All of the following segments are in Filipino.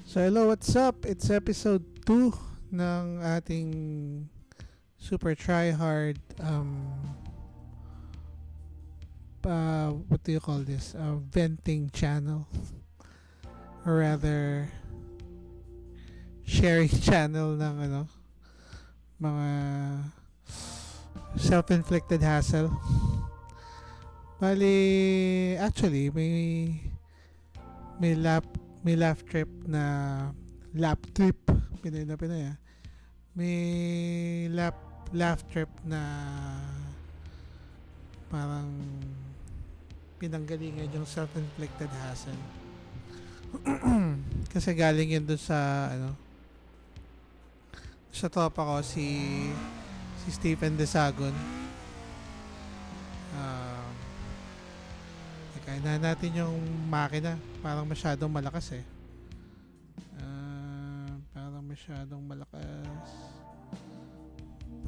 So hello, what's up? It's episode 2 ng ating super try hard what do you call this? Venting channel, or rather sharing channel ng mga self-inflicted hassle. Bali, actually may lap may laugh trip na lap trip Pinoy na Pinoy may laugh trip na parang pinanggalingan yung self-inflicted hassle. Kasi galing yun dun sa tropa ko, si Stephen Desagon. Kaya na natin yung makina, parang masyadong malakas parang masyadong malakas,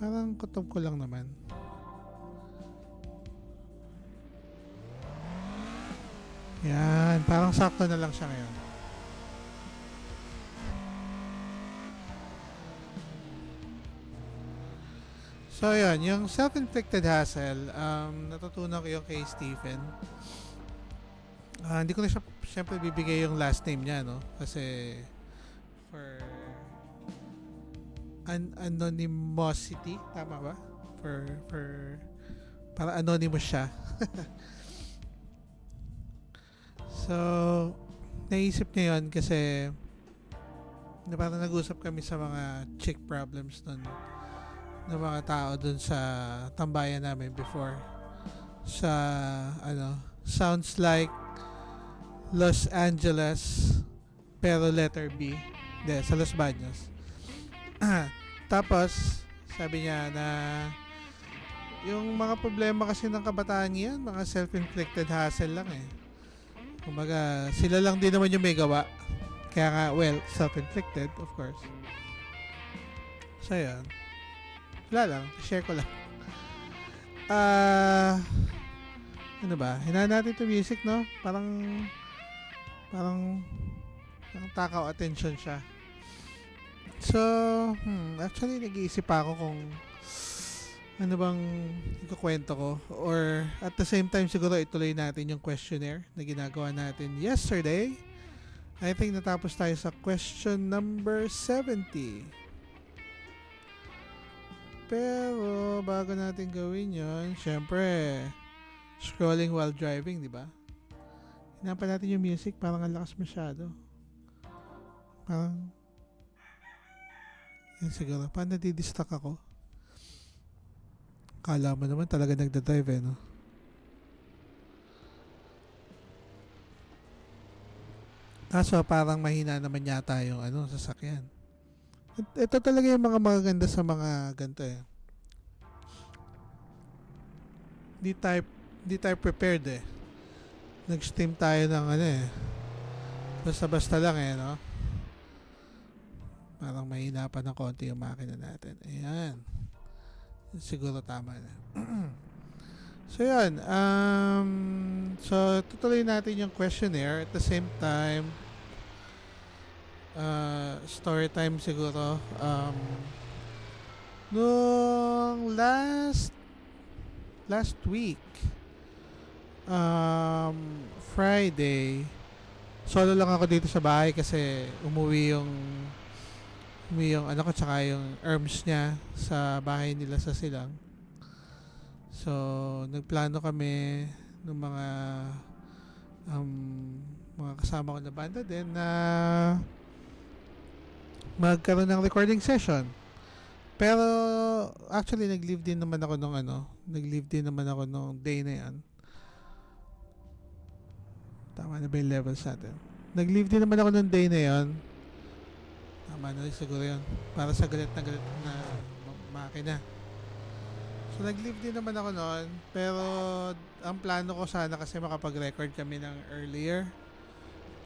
parang kutob ko lang naman. Yan, parang sakto na lang siya ngayon. So yun, yung self-inflicted hassle, natutunan ko yung kay Stephen. Hindi ko na siya siyempre bibigay yung last name niya, no? Kasi for anonymosity, tama ba? For para anonymous siya. So naisip niya yun kasi na parang nag-usap kami sa mga chick problems nun ng mga tao dun sa tambayan namin before sa sounds like Los Angeles pero letter B. Hindi, sa Los Baños. Tapos sabi niya na yung mga problema kasi ng kabataan yan, mga self-inflicted hassle lang kumbaga sila lang din naman yung may gawa, kaya nga, well, self-inflicted of course. So yan, wala lang, share ko lang. Ano ba, hinaan natin ito music, no? Parang takaw attention siya. So, actually nag-iisip ako kung ano bang ikukwento ko, or at the same time siguro ituloy natin yung questionnaire na ginagawa natin yesterday. I think natapos tayo sa question number 70. Pero bago natin gawin yon, syempre scrolling while driving, di ba? Hinapan natin yung music, parang ang lakas masyado. Parang yan siguro, parang nadidistract ako. Kala mo naman talaga nagdadrive no? Kaso parang mahina naman yata yung sasakyan. Ito talaga yung mga magaganda sa mga ganito Di tayo prepared Nag-steam tayo ng basta-basta lang no? Parang mahina pa ng konti yung makina natin. Ayan. Siguro tama na. So yan. So tutuloy natin yung questionnaire. At the same time, story time siguro. Nung last week, Friday, solo lang ako dito sa bahay kasi umuwi yung anak ko tsaka yung erms niya sa bahay nila sa Silang. So nagplano kami ng mga kasama ko na banda din na magkaroon ng recording session. Pero actually nag-leave din naman ako nung day na yan. Tama na ba yung levels natin? Nag-leave din naman ako nung day na yan. Tama na siguro yun, para sa galit na makina. So nag-leave din naman ako noon, pero ang plano ko sana kasi makapag-record kami ng earlier,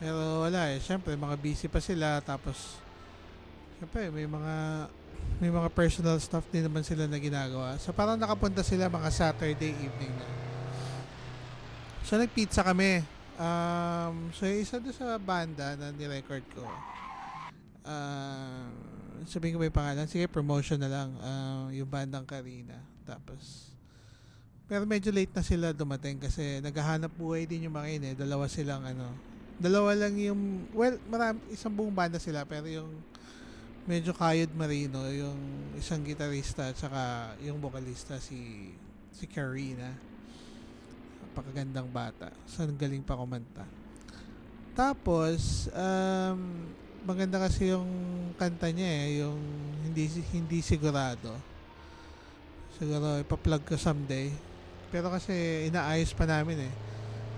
pero wala syempre mga busy pa sila, tapos syempre may mga personal stuff din naman sila na ginagawa, so parang nakapunta sila mga Saturday evening na. So nagpizza kami. So isa doon sa banda na ni-record ko, ah, sabihin ko ba yung pangalan? Sige, promotion na lang. Yung bandang Karina. Tapos, pero medyo late na sila dumating kasi naghahanap buhay din yung mga yun eh. Dalawa silang dalawa lang yung, well, isang buong banda sila pero yung medyo kayod marino, yung isang gitarista at saka yung vocalista si Karina. Napakagandang bata. So, ang galing pa kumanta. Tapos, maganda kasi yung kanta niya yung hindi sigurado. Siguro ipa-plug ko someday. Pero kasi inaayos pa namin eh.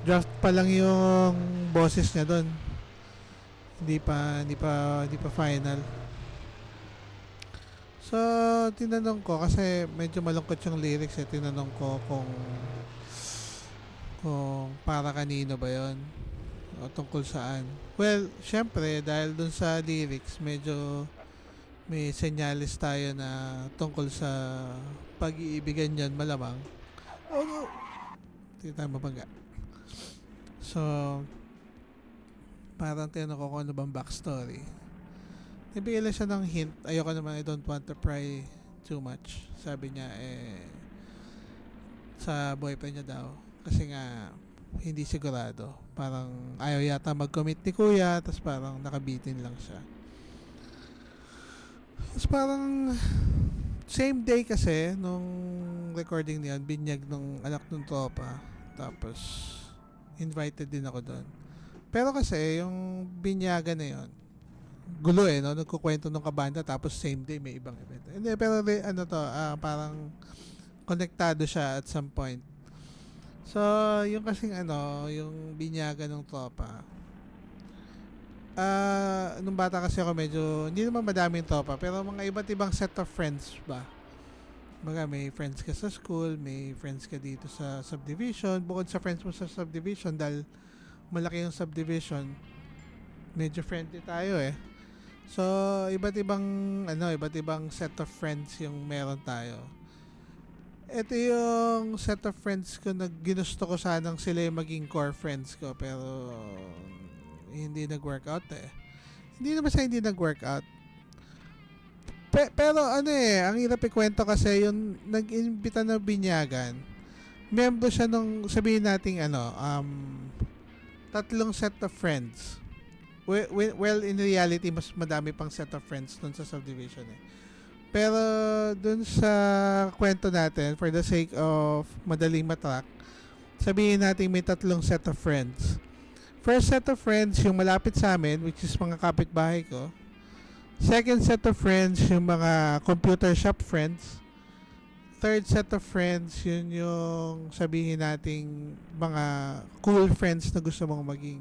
Draft pa lang yung boses niya doon. Hindi pa final. So, tinanong ko kasi medyo malungkot yung lyrics eh. Tinanong ko kung para kanino ba 'yon o tungkol saan. Well, syempre dahil dun sa lyrics medyo may senyales tayo na tungkol sa pag-iibigan yan malamang. Oh no! Hindi tayo mabangga. So, parang tinanong ko kung ano bang backstory. Nabigyan lang siya ng hint. Ayoko naman, I don't want to pry too much. Sabi niya, sa boyfriend niya daw. Kasi nga, hindi sigurado. Parang ayaw yata mag-commit ni kuya, tapos parang nakabitin lang siya. Tapos parang, same day kasi, nung recording niyan, binyag ng anak ng tropa. Tapos, invited din ako doon. Pero kasi, yung binyagan na yun, gulo eh, no? Nagkukwento ng kabanda, tapos same day may ibang event. Hindi, pero parang konektado siya at some point. So, yung kasing yung binyagan ng tropa. Nung bata kasi ako medyo, hindi naman madaming tropa, pero mga iba't ibang set of friends ba? Baga, may friends ka sa school, may friends ka dito sa subdivision. Bukod sa friends mo sa subdivision, dahil malaki yung subdivision, medyo friendly tayo eh. So, iba't ibang set of friends yung meron tayo. Ito yung set of friends ko na ginusto ko sanang sila yung maging core friends ko pero hindi nag-workout eh. Hindi naman siya hindi nag-workout. Pero ang hirap ikwento kasi yung nag-imbita na binyagan, member siya nung sabihin nating tatlong set of friends. Well, in reality, mas madami pang set of friends dun sa subdivision eh. Pero dun sa kwento natin, for the sake of madaling matrack, sabihin natin may tatlong set of friends. First set of friends, yung malapit sa amin, which is mga kapitbahay ko. Second set of friends, yung mga computer shop friends. Third set of friends, yun yung sabihin nating mga cool friends na gusto mong maging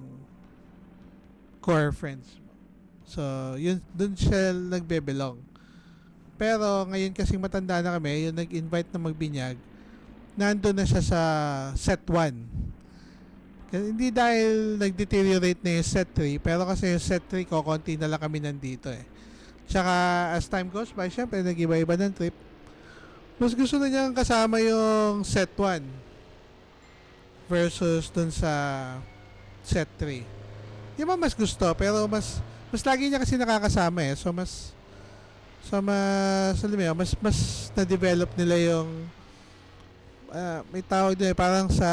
core friends. So, yun, dun siya nagbebelong. Pero ngayon kasing matanda na kami, yung nag-invite na magbinyag, nandun na siya sa set 1. Hindi dahil nag-deteriorate na yung set 3, pero kasi yung set 3 ko, konti na lang kami nandito eh. Tsaka as time goes by, syempre nag-iba-iba ng trip. Mas gusto na niyang kasama yung set 1 versus dun sa set 3. Di ba mas gusto, pero mas lagi niya kasi nakakasama eh. So mas na-develop nila yung may tawag din parang sa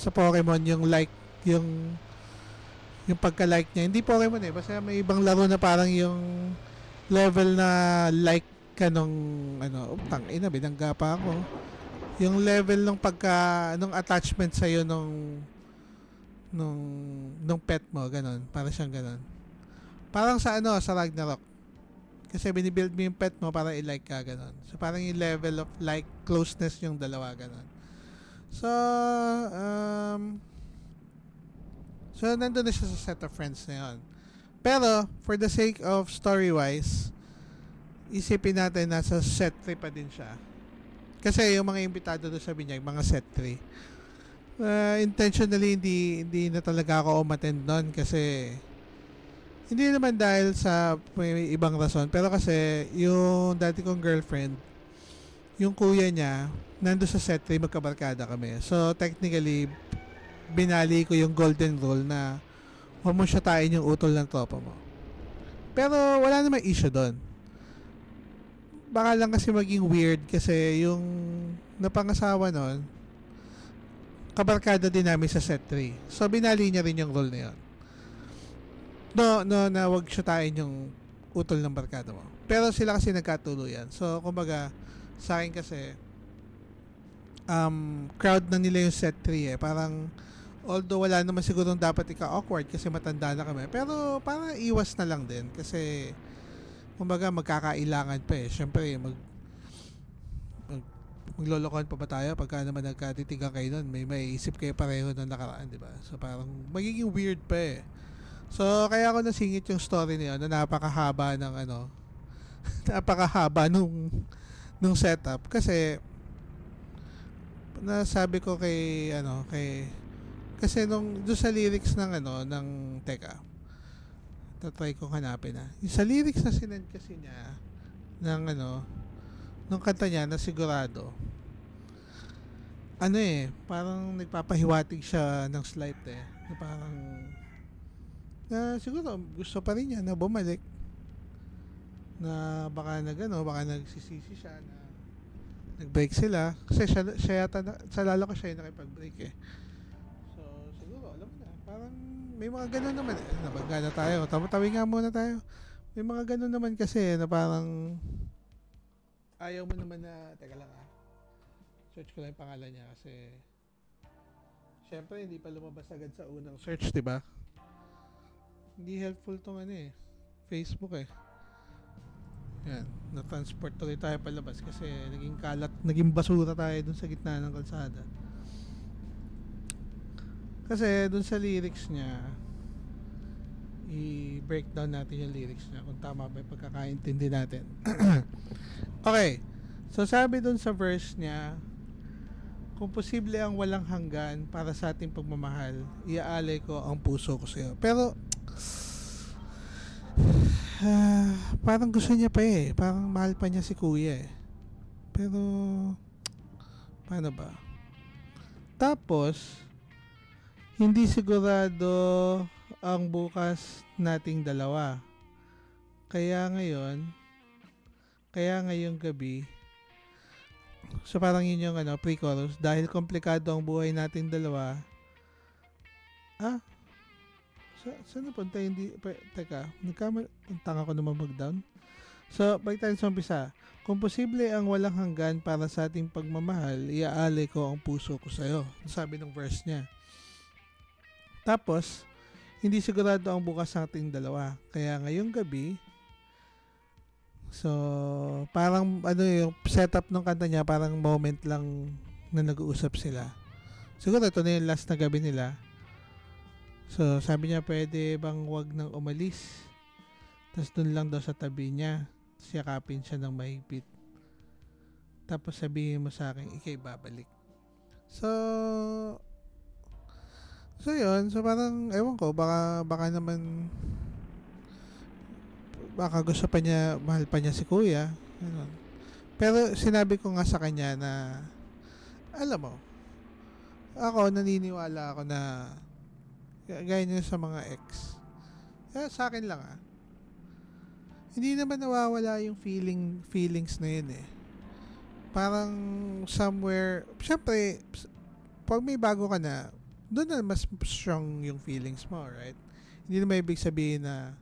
Pokemon yung like yung pagka-like niya. Hindi Pokemon eh, basta may ibang laro na parang yung level na like ka nung binangga pa ako. Yung level nung nung attachment sa iyo nung pet mo, ganun. Para siyang ganun. Parang sa Ragnarok. Kasi binibuild mo yung pet mo para i-like ka, ganun. So, parang yung level of like, closeness yung dalawa, ganun. So, nandun na siya sa set of friends na yun. Pero, for the sake of story-wise, isipin natin nasa set 3 pa din siya. Kasi yung mga imbitado doon sa binyag, mga set 3. Intentionally, hindi na talaga ako umattend nun kasi hindi naman dahil sa may ibang rason, pero kasi yung dati kong girlfriend, yung kuya niya, nando sa set 3, magkabarkada kami. So, technically, binali ko yung golden rule na Huwag mo shootain yung utol ng tropa mo. Pero wala namang issue doon. Baka lang kasi maging weird kasi yung napangasawa nun, kabarkada din namin sa set 3. So binali niya rin yung role na yun. No, na wag shootain yung utol ng barkada mo. Pero sila kasi nagkatuluyan. So kumbaga, sa akin kasi, crowd na nila yung set 3 eh. Parang, although wala naman sigurong dapat ika-awkward kasi matanda na kami. Pero parang iwas na lang din kasi kumbaga magkakailangan pa eh. Siyempre maglolokohan pa ba tayo pagka naman nagkatitigan kayo nun, may maiisip kayo pareho ng nakaraan, di ba? So parang magiging weird pa eh. So kaya ako nasingit yung story niya na napakahaba ng napakahaba nung setup kasi nasabi ko kay kasi doon sa lyrics ng teka, tatry kong hanapin yung sa lyrics na sinend kasi niya nung kanta niya na sigurado parang nagpapahiwatig siya ng slight na parang na siguro gusto pa rin niya na bumalik, na baka baka nagsisisi siya na nag-break sila kasi siya yata sa lalo ko siya yung nakipag-break eh. So siguro alam mo na, parang may mga ganun naman nabangga na tayo, tawi nga muna tayo. May mga ganun naman kasi na parang ayaw mo naman na, teka lang search ko lang yung pangalan niya kasi syempre hindi pa lumabas agad sa unang search, diba? Hindi helpful tong Facebook eh. Yan, na-transport tuloy tayo palabas kasi naging kalat, naging basura tayo dun sa gitna ng kalsada. Kasi dun sa lyrics niya, i-breakdown natin yung lyrics niya kung tama ba yung pagkakaintindi natin. Okay, so sabi dun sa verse niya, kung posible ang walang hanggan para sa ating pagmamahal, iaalay ko ang puso ko sa'yo. Pero parang gusto niya pa eh. Parang mahal pa niya si kuya eh. Pero paano ba? Tapos hindi sigurado ang bukas nating dalawa. Kaya ngayong gabi, so parang yun yung pre-chorus, dahil komplikado ang buhay nating dalawa. Saan napunta? Teka, tanga ko naman mag-down. So, balik tayo sa umpisa. Kung posible ang walang hanggan para sa ating pagmamahal, iaalay ko ang puso ko sa'yo. Sabi ng verse niya. Tapos, hindi sigurado ang bukas ng ating dalawa. Kaya ngayong gabi, so, parang yung setup ng kanta niya, parang moment lang na nag-uusap sila. Siguro ito na yung last na gabi nila. So, sabi niya, pwede bang wag nang umalis? Tapos dun lang daw sa tabi niya, siyakapin siya ng mahigpit. Tapos sabihin mo sa akin, ikay babalik. So yun. So parang, ewan ko, baka naman, baka gusto pa niya, mahal pa niya si kuya. Ganun. Pero sinabi ko nga sa kanya na, alam mo, ako, naniniwala ako na, gaya nyo sa mga ex. Sa akin lang hindi naman nawawala yung feelings na yun eh. Parang somewhere, syempre, pag may bago ka na, doon na mas strong yung feelings mo, right? Hindi naman ibig sabihin na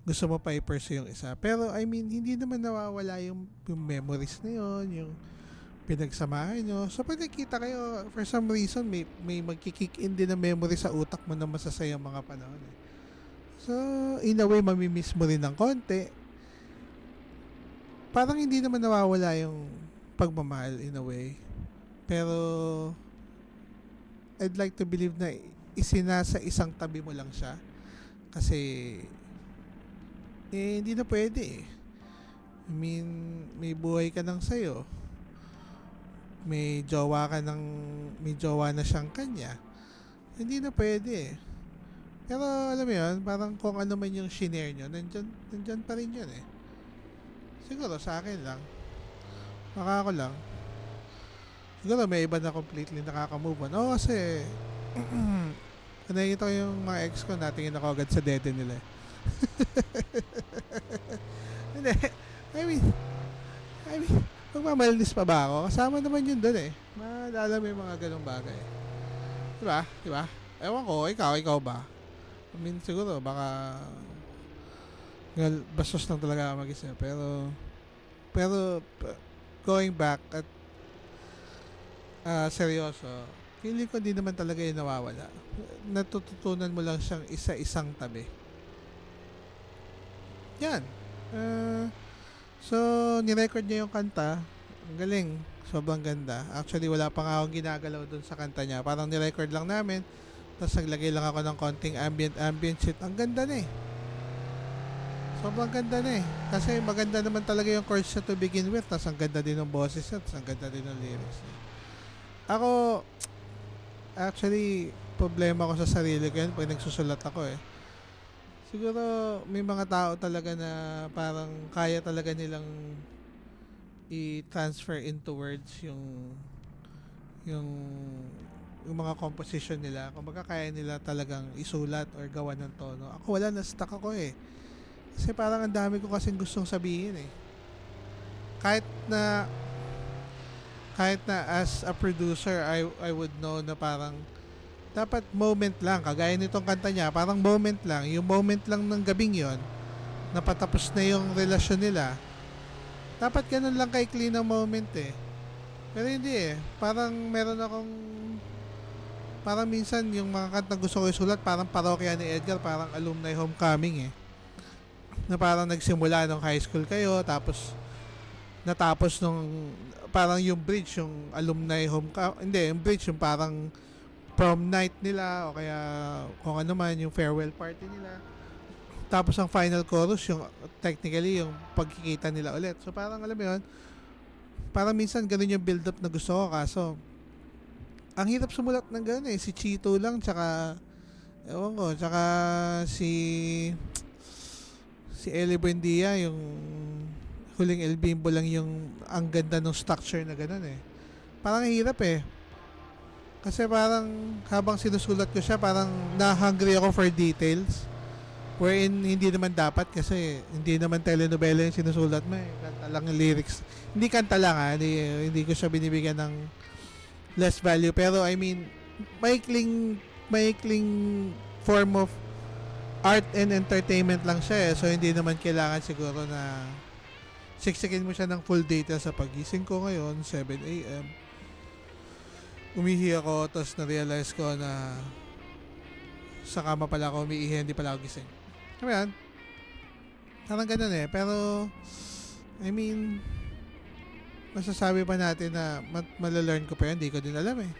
gusto mo pa i-pursue yung isa. Pero I mean, hindi naman nawawala yung memories na yun, yung pinagsamahan nyo. So pag nakita kayo, for some reason, may magkikick in din na memory sa utak mo na masasayang mga panahon eh. So, in a way, mamimiss mo rin ng konti. Parang hindi naman nawawala yung pagmamahal in a way. Pero, I'd like to believe na isinasa isang tabi mo lang siya. Kasi, hindi na pwede eh. I mean, may buhay ka ng sayo. May jowa na siyang kanya, hindi na pwede. Pero alam mo yun, parang kung ano man yung shinare nyo, nandyan pa rin yun eh. Siguro sa akin lang, baka ako lang, siguro may iba na completely nakaka-move on. Kasi Kung nakikita ko yung mga ex ko, natingin ako agad sa dede nila. Hindi. I mean, magmamalinis pa ba ako? Kasama naman yun doon eh. Maalala mo yung mga ganong bagay. Diba? Diba? Ewan ko, ikaw ba? I mean, siguro, baka bastos lang talaga ako mag-isa. Pero, going back at seryoso, feeling ko hindi naman talaga yung nawawala. Natututunan mo lang siyang isa-isang tabi. Yan. So, nirecord niya yung kanta. Ang galing. Sobrang ganda. Actually, wala pa nga akong ginagalaw dun sa kanta niya. Parang nirecord lang namin. Tapos naglagay lang ako ng konting ambient shit. Ang ganda na eh. Sobrang ganda na eh. Kasi maganda naman talaga yung chords niya to begin with. Tapos ang ganda din ng boses niya. Tapos ang ganda din ng lyrics niya. Ako, actually, problema ko sa sarili ko yan pag nagsusulat ako eh. Siguro may mga tao talaga na parang kaya talaga nilang i-transfer into words yung mga composition nila. Kumbaga kaya nila talagang isulat or gawa ng tono. Ako wala, na-stuck ako eh. Kasi parang ang dami ko kasing gustong sabihin eh. Kahit na as a producer, I would know na parang dapat moment lang, kagaya nitong kanta niya, parang moment lang, yung moment lang ng gabing yon, napatapos na yung relasyon nila. Dapat ganun lang kaikli ng moment eh. Pero hindi eh, parang meron akong, parang minsan yung mga kanta gusto ko isulat, parang parokya ni Edgar, parang alumni homecoming eh. Na parang nagsimula nung high school kayo, tapos natapos nung, parang yung bridge, yung alumni homecoming, hindi, yung bridge yung parang prom night nila o kaya kung ano man yung farewell party nila, tapos ang final chorus yung technically yung pagkikita nila ulit. So parang alam mo yun, parang minsan ganun yung build up na gusto ko, kaso ang hirap sumulat ng ganun eh. Si Chito lang, tsaka ewan ko, tsaka si Ellie Buendia, yung Huling El Bimbo lang yung ang ganda ng structure na ganun eh. Parang hirap eh. Kasi parang habang sinusulat ko siya, parang na-hungry ako for details. Wherein hindi naman dapat kasi hindi naman telenovela yung sinusulat mo eh. Kanta lang yung lyrics. Hindi kanta lang ha. Hindi ko siya binibigyan ng less value. Pero I mean, maikling form of art and entertainment lang siya eh. So hindi naman kailangan siguro na siksikin mo siya ng full data sa pagising ko ngayon, 7 a.m. Umihi ako, tapos na-realize ko na sa kama pala ako umiihi, hindi pala ako gising. Kaya yan, parang ganun eh. Pero, I mean, masasabi pa natin na malalearn ko pa yan, hindi ko din alam eh.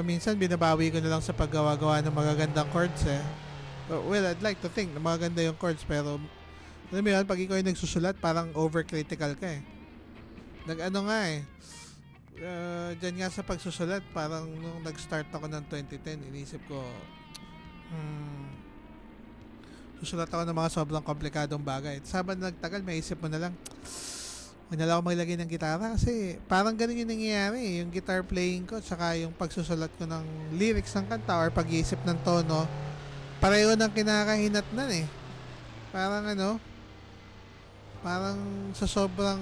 Minsan, binabawi ko na lang sa paggawa-gawa ng magagandang chords eh. Well, I'd like to think na maganda yung chords, pero, alam mo yan, pag ikaw yung nagsusulat, parang overcritical ka eh. Nag-ano nga eh, dyan nga sa pagsusulat, parang nung nag-start ako ng 2010, inisip ko, susulat ako ng mga sobrang komplikadong bagay. Sabang nagtagal, may isip mo na lang, huwag na lang ako maglagay ng gitara kasi parang ganun yung nangyayari. Yung guitar playing ko, tsaka yung pagsusulat ko ng lyrics ng kanta or pag-iisip ng tono, pareho ng kinakahinatnan eh. Parang parang sa sobrang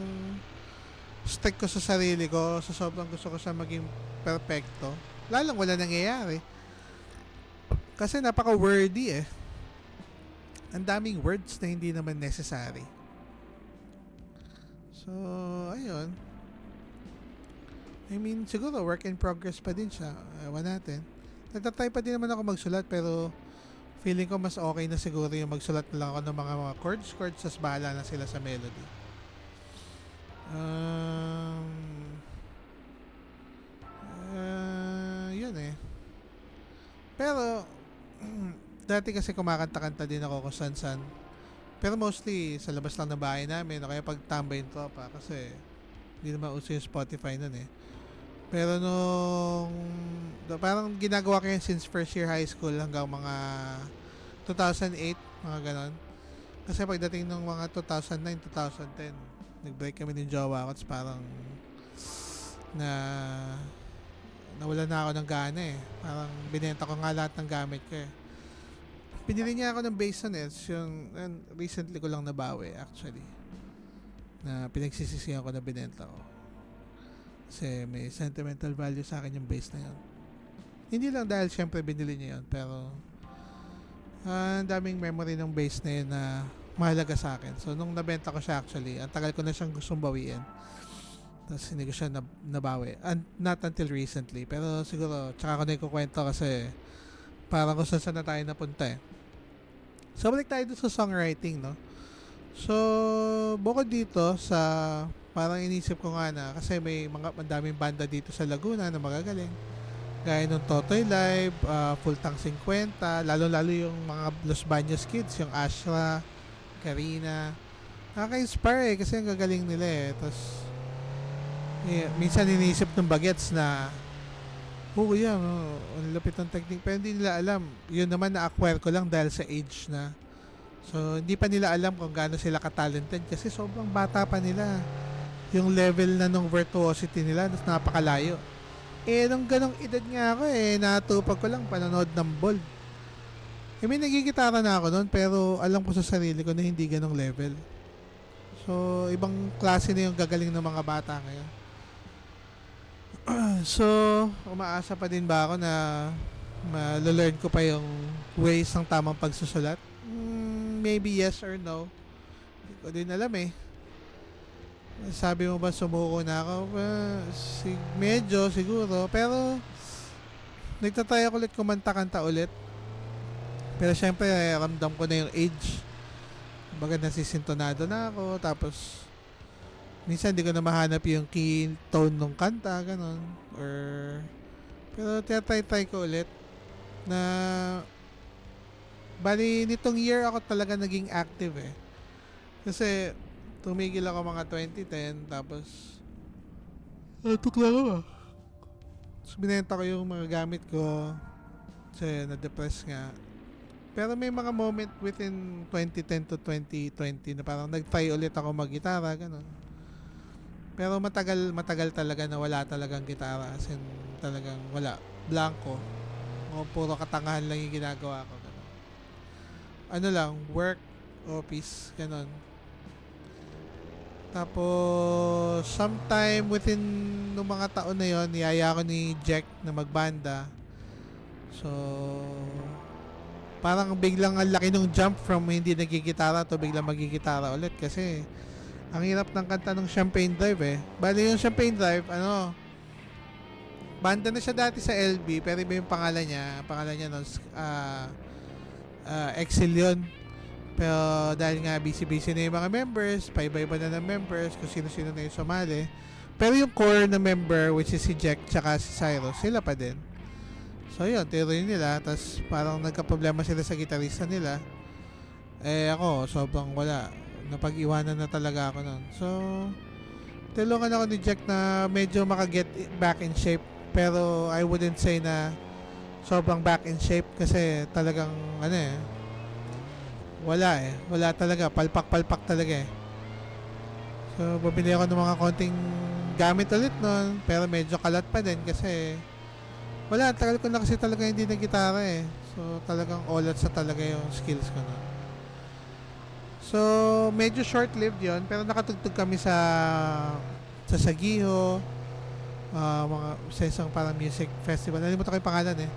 stick ko sa sarili ko, sa sobrang gusto ko siya maging perfecto, lalang wala nangyayari. Kasi napaka-wordy eh. Ang daming words na hindi naman necessary. So, ayun. I mean, siguro work in progress pa din siya. Ewan natin. Nagtatry pa din naman ako magsulat, pero feeling ko mas okay na siguro yung magsulat na lang ako ng mga chords, tas bahala na sila sa melody. Yun eh. Pero dati kasi kumakanta-kanta din ako kung san-san. Pero mostly sa labas lang ng bahay namin o kaya pag tambayin tropa kasi hindi naman uso yung Spotify nun eh. Pero parang ginagawa ko yun since first year high school hanggang mga 2008, mga ganon. Kasi pagdating ng mga 2009, 2010, nag-break kami ng jowa ko, parang nawala na ako ng gana eh. Parang binenta ko nga lahat ng gamit ko eh. Pinili niya ako ng bass on it, yung recently ko lang nabawi actually. Na pinagsisisihan ko na binenta ko. Kasi may sentimental value sa akin yung bass na yun. Hindi lang dahil syempre binili niya yun, pero ang daming memory ng bass na yun na mahalaga sa akin. So nung nabenta ko siya actually, ang tagal ko na siyang gustong bawiin. Tapos hindi ko siya nabawi. And not until recently. Pero siguro, tsaka ko na ikukwento kasi parang kung saan na tayo napunta eh. So balik tayo dun sa songwriting, no? So, bukod dito sa parang inisip ko nga na kasi may daming banda dito sa Laguna na magagaling. Gaya nung Totoy Live, Full Tank 50, lalo-lalo yung mga Los Baños Kids, yung Ashra, Karina. Nakaka-inspire eh kasi ang gagaling nila eh. Tapos, minsan inisip ng bagets na yan, ang lapit ng technique. Pero hindi nila alam. Yun naman na-acquire ko lang dahil sa age na. So, hindi pa nila alam kung gaano sila ka-talented kasi sobrang bata pa nila. Yung level na nung virtuosity nila, napakalayo. Nung ganong edad nga ako natupag ko lang panonood ng Bold. May nagigitara na ako noon pero alam ko sa sarili ko na hindi ganong level. So, ibang klase na yung gagaling ng mga bata ngayon. So, umaasa pa din ba ako na ma-learn ko pa yung ways ng tamang pagsusulat? Maybe yes or no. Hindi ko din alam eh. Sabi mo ba sumuko na ako? Medyo siguro. Pero, nagtatry ako ulit kumanta-kanta ulit. Pero syempre, ramdam ko na yung age. Baga nasisintonado na ako. Tapos, minsan hindi ko na mahanap yung key tone ng kanta, ganon. Pero try ko ulit na bali nitong year ako talaga naging active eh. Kasi tumigil ako mga 2010 tapos tukla ko ah. So, binenta ko yung mga gamit ko kasi na-depress nga. Pero may mga moment within 2010 to 2020 na parang nag-try ulit ako mag-gitara, ganon. Pero matagal talaga na wala talagang gitara. As in, talagang wala. Blanco. O puro katangahan lang yung ginagawa ko. Ganun. Ano lang, work, office, ganun. Tapos, sometime within nung mga taon na yon, niyaya ko ni Jack na magbanda. So, parang biglang ang laki nung jump from hindi nagigitara to biglang magigitara ulit kasi ang hirap ng kanta ng Champagne Drive eh. Bali yung Champagne Drive, banda na siya dati sa LB, pero iba yung pangalan niya nun, Excel yun. Pero dahil nga busy-busy na yung mga members, paiba-iba na ng members, kung sino-sino na yung sumali. Pero yung core na member, which is si Jack tsaka si Cyrus, sila pa din. So yun, tiroy nila, tapos parang nagka-problema sila sa gitarista nila. Ako, sobrang wala. Napag-iwanan na talaga ako nun. So, tulungan ako ni Jack na medyo makaget back in shape. Pero I wouldn't say na sobrang back in shape kasi talagang wala talaga. Palpak talaga eh. So, bumili ako ng mga konting gamit ulit nun. Pero medyo kalat pa din kasi tagal ko na kasi talaga hindi na gitara eh. So, talagang all out sa talaga yung skills ko nun. So, medyo short-lived yon pero nakatugtog kami sa Sagiho, mga sa isang parang music festival. Nalimutan ko yung pangalan eh.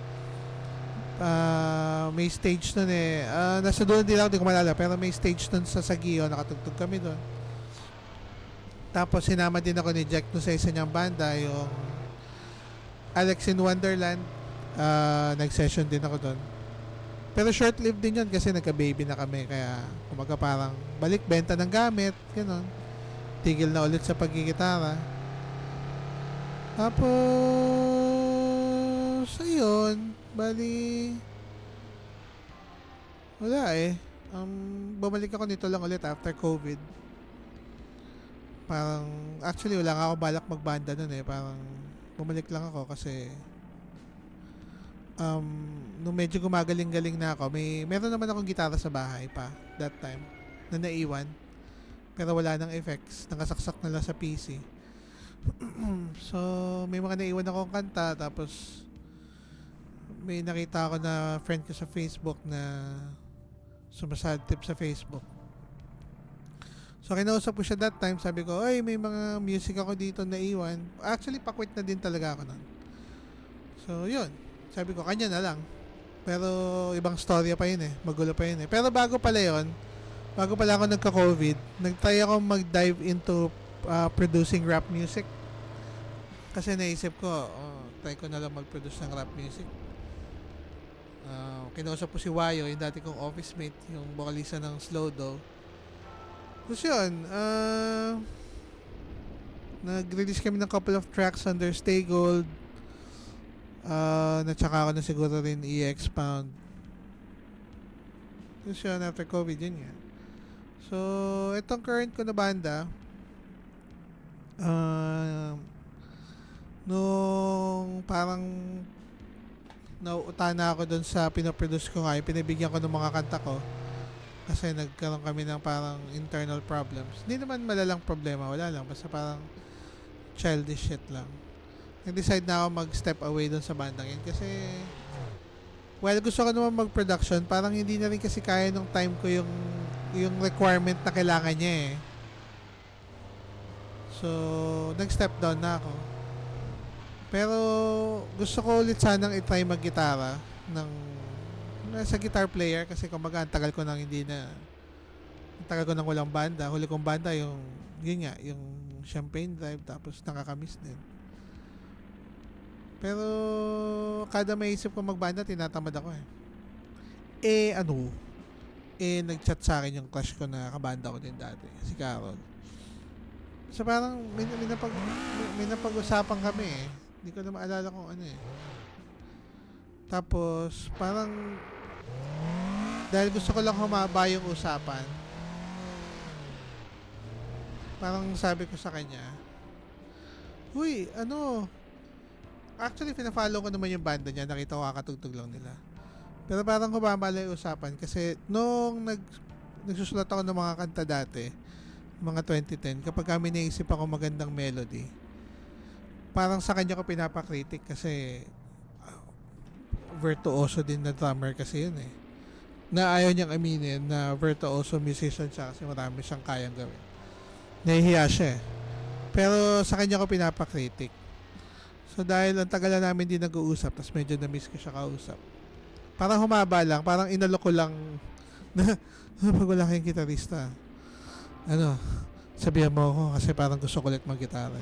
May stage nun eh. Nasa doon din ako, di ko malala, pero may stage nun sa Sagiho, nakatugtog kami doon. Tapos, sinama din ako ni Jack no sa isa niyang banda, yung Alex in Wonderland. Nag-session din ako doon. Pero short-lived din yun kasi nagka-baby na kami. Kaya kumaga parang balik benta ng gamit. Ganon. Tigil na ulit sa pagigitara. Tapos ayun. Bali wala eh. Bumalik ako nito lang ulit after COVID. Parang actually wala nga ako balak magbanda nun eh. Parang bumalik lang ako kasi nung medyo gumagaling-galing na ako, meron naman akong gitara sa bahay pa that time na naiwan pero wala nang effects, nakasaksak na lang sa PC. So, may mga naiwan akong kanta, tapos may nakita ako na friend ko sa Facebook na sumasad tip sa Facebook. So, kinausap ko siya that time. Sabi ko, ay, may mga music ako dito na iwan. Actually, pakwit na din talaga ako nun. So, yun. Sabi ko, kanya na lang. Pero, ibang storya pa yun eh. Magulo pa yun eh. Pero bago pala yun, bago pala ako nagka-COVID, nag-try ako mag-dive into producing rap music. Kasi naisip ko, try ko na lang mag-produce ng rap music. Kinausap ko si Wayo, yung dati kong office mate, yung vocalista ng Slow Dough. Tapos yun, nag-release kami ng couple of tracks under Stay Gold. Natsaka ako na siguro rin i-expound. Tapos yun, after COVID, yun nga. So, itong current ko na banda, nung parang nauuta na ako dun sa pinoproduce ko nga, pinabigyan ko ng mga kanta ko kasi nagkaroon kami ng parang internal problems. Hindi naman malalang problema, wala lang, basta parang childish shit lang. Nag-decide na ako mag-step away dun sa bandang yun kasi well, gusto ko naman mag-production, parang hindi na rin kasi kaya nung time ko yung requirement na kailangan niya eh. So, nag-step down na ako. Pero gusto ko ulit sanang i-try mag-gitara sa guitar player kasi kumbaga ang tagal ko nang ang tagal ko nang walang banda. Huli kong banda yung Champagne Drive, tapos nakakamiss din. Pero kada may isip ko magbanda, tinatamad ako eh. Nag-chat sa akin yung crush ko na kabanda ko din dati, si Carol. So parang may napag-usapan kami eh. Hindi ko na maalala kung ano eh. Tapos parang dahil gusto ko lang humaba yung usapan, parang sabi ko sa kanya, uy, actually pina-follow ko naman yung banda niya, nakita ko kakatugtog lang nila. Pero parang humaba lang yung usapan kasi nung nagsusulat ako ng mga kanta dati, mga 2010, kapag kami naisip ako magandang melody, parang sa kanya ko pinapakritik kasi virtuoso din na drummer kasi yun eh. Na ayaw niyang aminin na virtuoso musician siya kasi marami siyang kayang gawin. Nahihiya siya eh. Pero sa kanya ko pinapakritik. So dahil ang tagal na namin din nag-uusap, tapos medyo na-miss ko siya kausap. Parang humaba lang, parang inalok ko lang na pag wala kayong gitarista, sabihan mo ako kasi parang gusto ko ulit mag-gitara.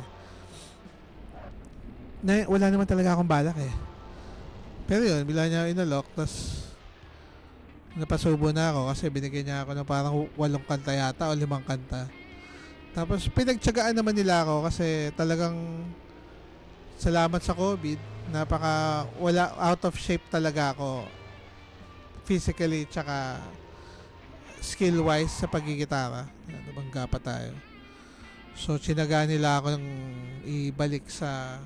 Wala naman talaga akong balak eh. Pero yun, bila niya inalok, tapos napasubo na ako kasi binigyan niya ako ng parang 8 kanta yata o 5 kanta. Tapos pinagtyagaan naman nila ako kasi talagang salamat sa COVID, wala, out of shape talaga ako physically tsaka skill wise sa pagigitara. Nabangga pa tayo. So tsinaga nila ako ng ibalik sa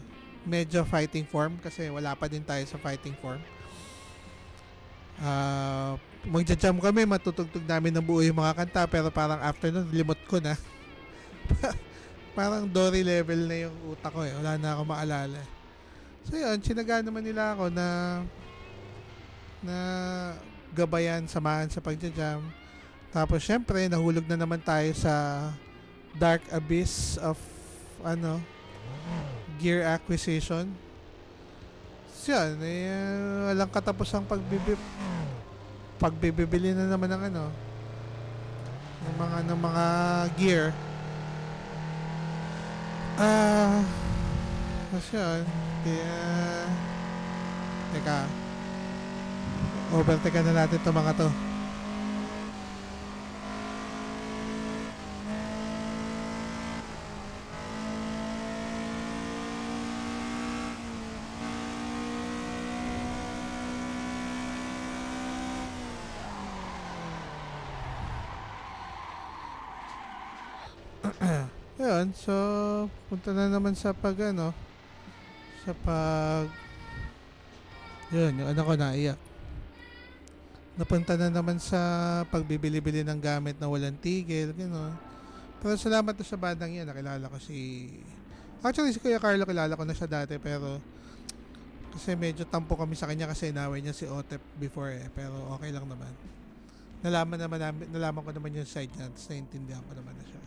medyo fighting form kasi wala pa din tayo sa fighting form. Magja-jam kami, matutugtog namin ng buo yung mga kanta, pero parang after nun, limot ko na. Parang Dory level na yung utak ko eh. Wala na ako maalala. So yun, tsinaga naman nila ako na gabayan, samahan sa pagja-jam. Tapos syempre, nahulog na naman tayo sa dark abyss of gear acquisition. So yun, walang katapusang pagbibili na naman ng ng mga gear. Kasi yun, teka, overtake na natin itong mga to. Yun, so punta na naman sa yun, yung anak ko naiyak. Napunta na naman sa pagbibili-bili ng gamit na walang tigil, gano'n. Pero salamat sa bandang yan, nakilala ko si Actually, si Kuya Carlo, kilala ko na siya dati, pero kasi medyo tampo kami sa kanya kasi inaway niya si Otep before eh. Pero okay lang naman. Nalaman ko naman yung side niya, tapos naintindihan ko naman na siya.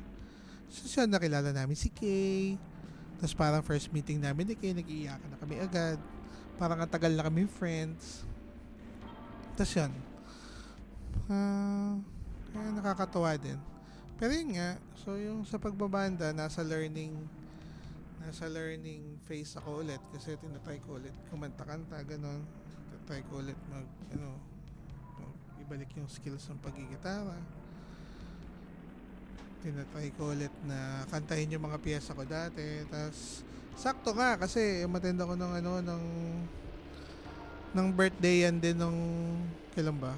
So siya, nakilala namin si Kay. Tapos parang first meeting namin ni Kay, nag-iiyakan na kami agad. Parang ang tagal na kami friends. Tapos yun. Kaya nakakatawa din. Pero yun nga, so yung sa pagbabanda, nasa learning phase ako ulit kasi tinatry ko ulit kumanta-kanta, ganon. Tinatry ko ulit ibalik yung skills ng pagigitara. Tinatry ko ulit na kantahin yung mga piyesa ko dati. Tapos sakto nga kasi umattend ako ng birthday yan din nung kailan ba?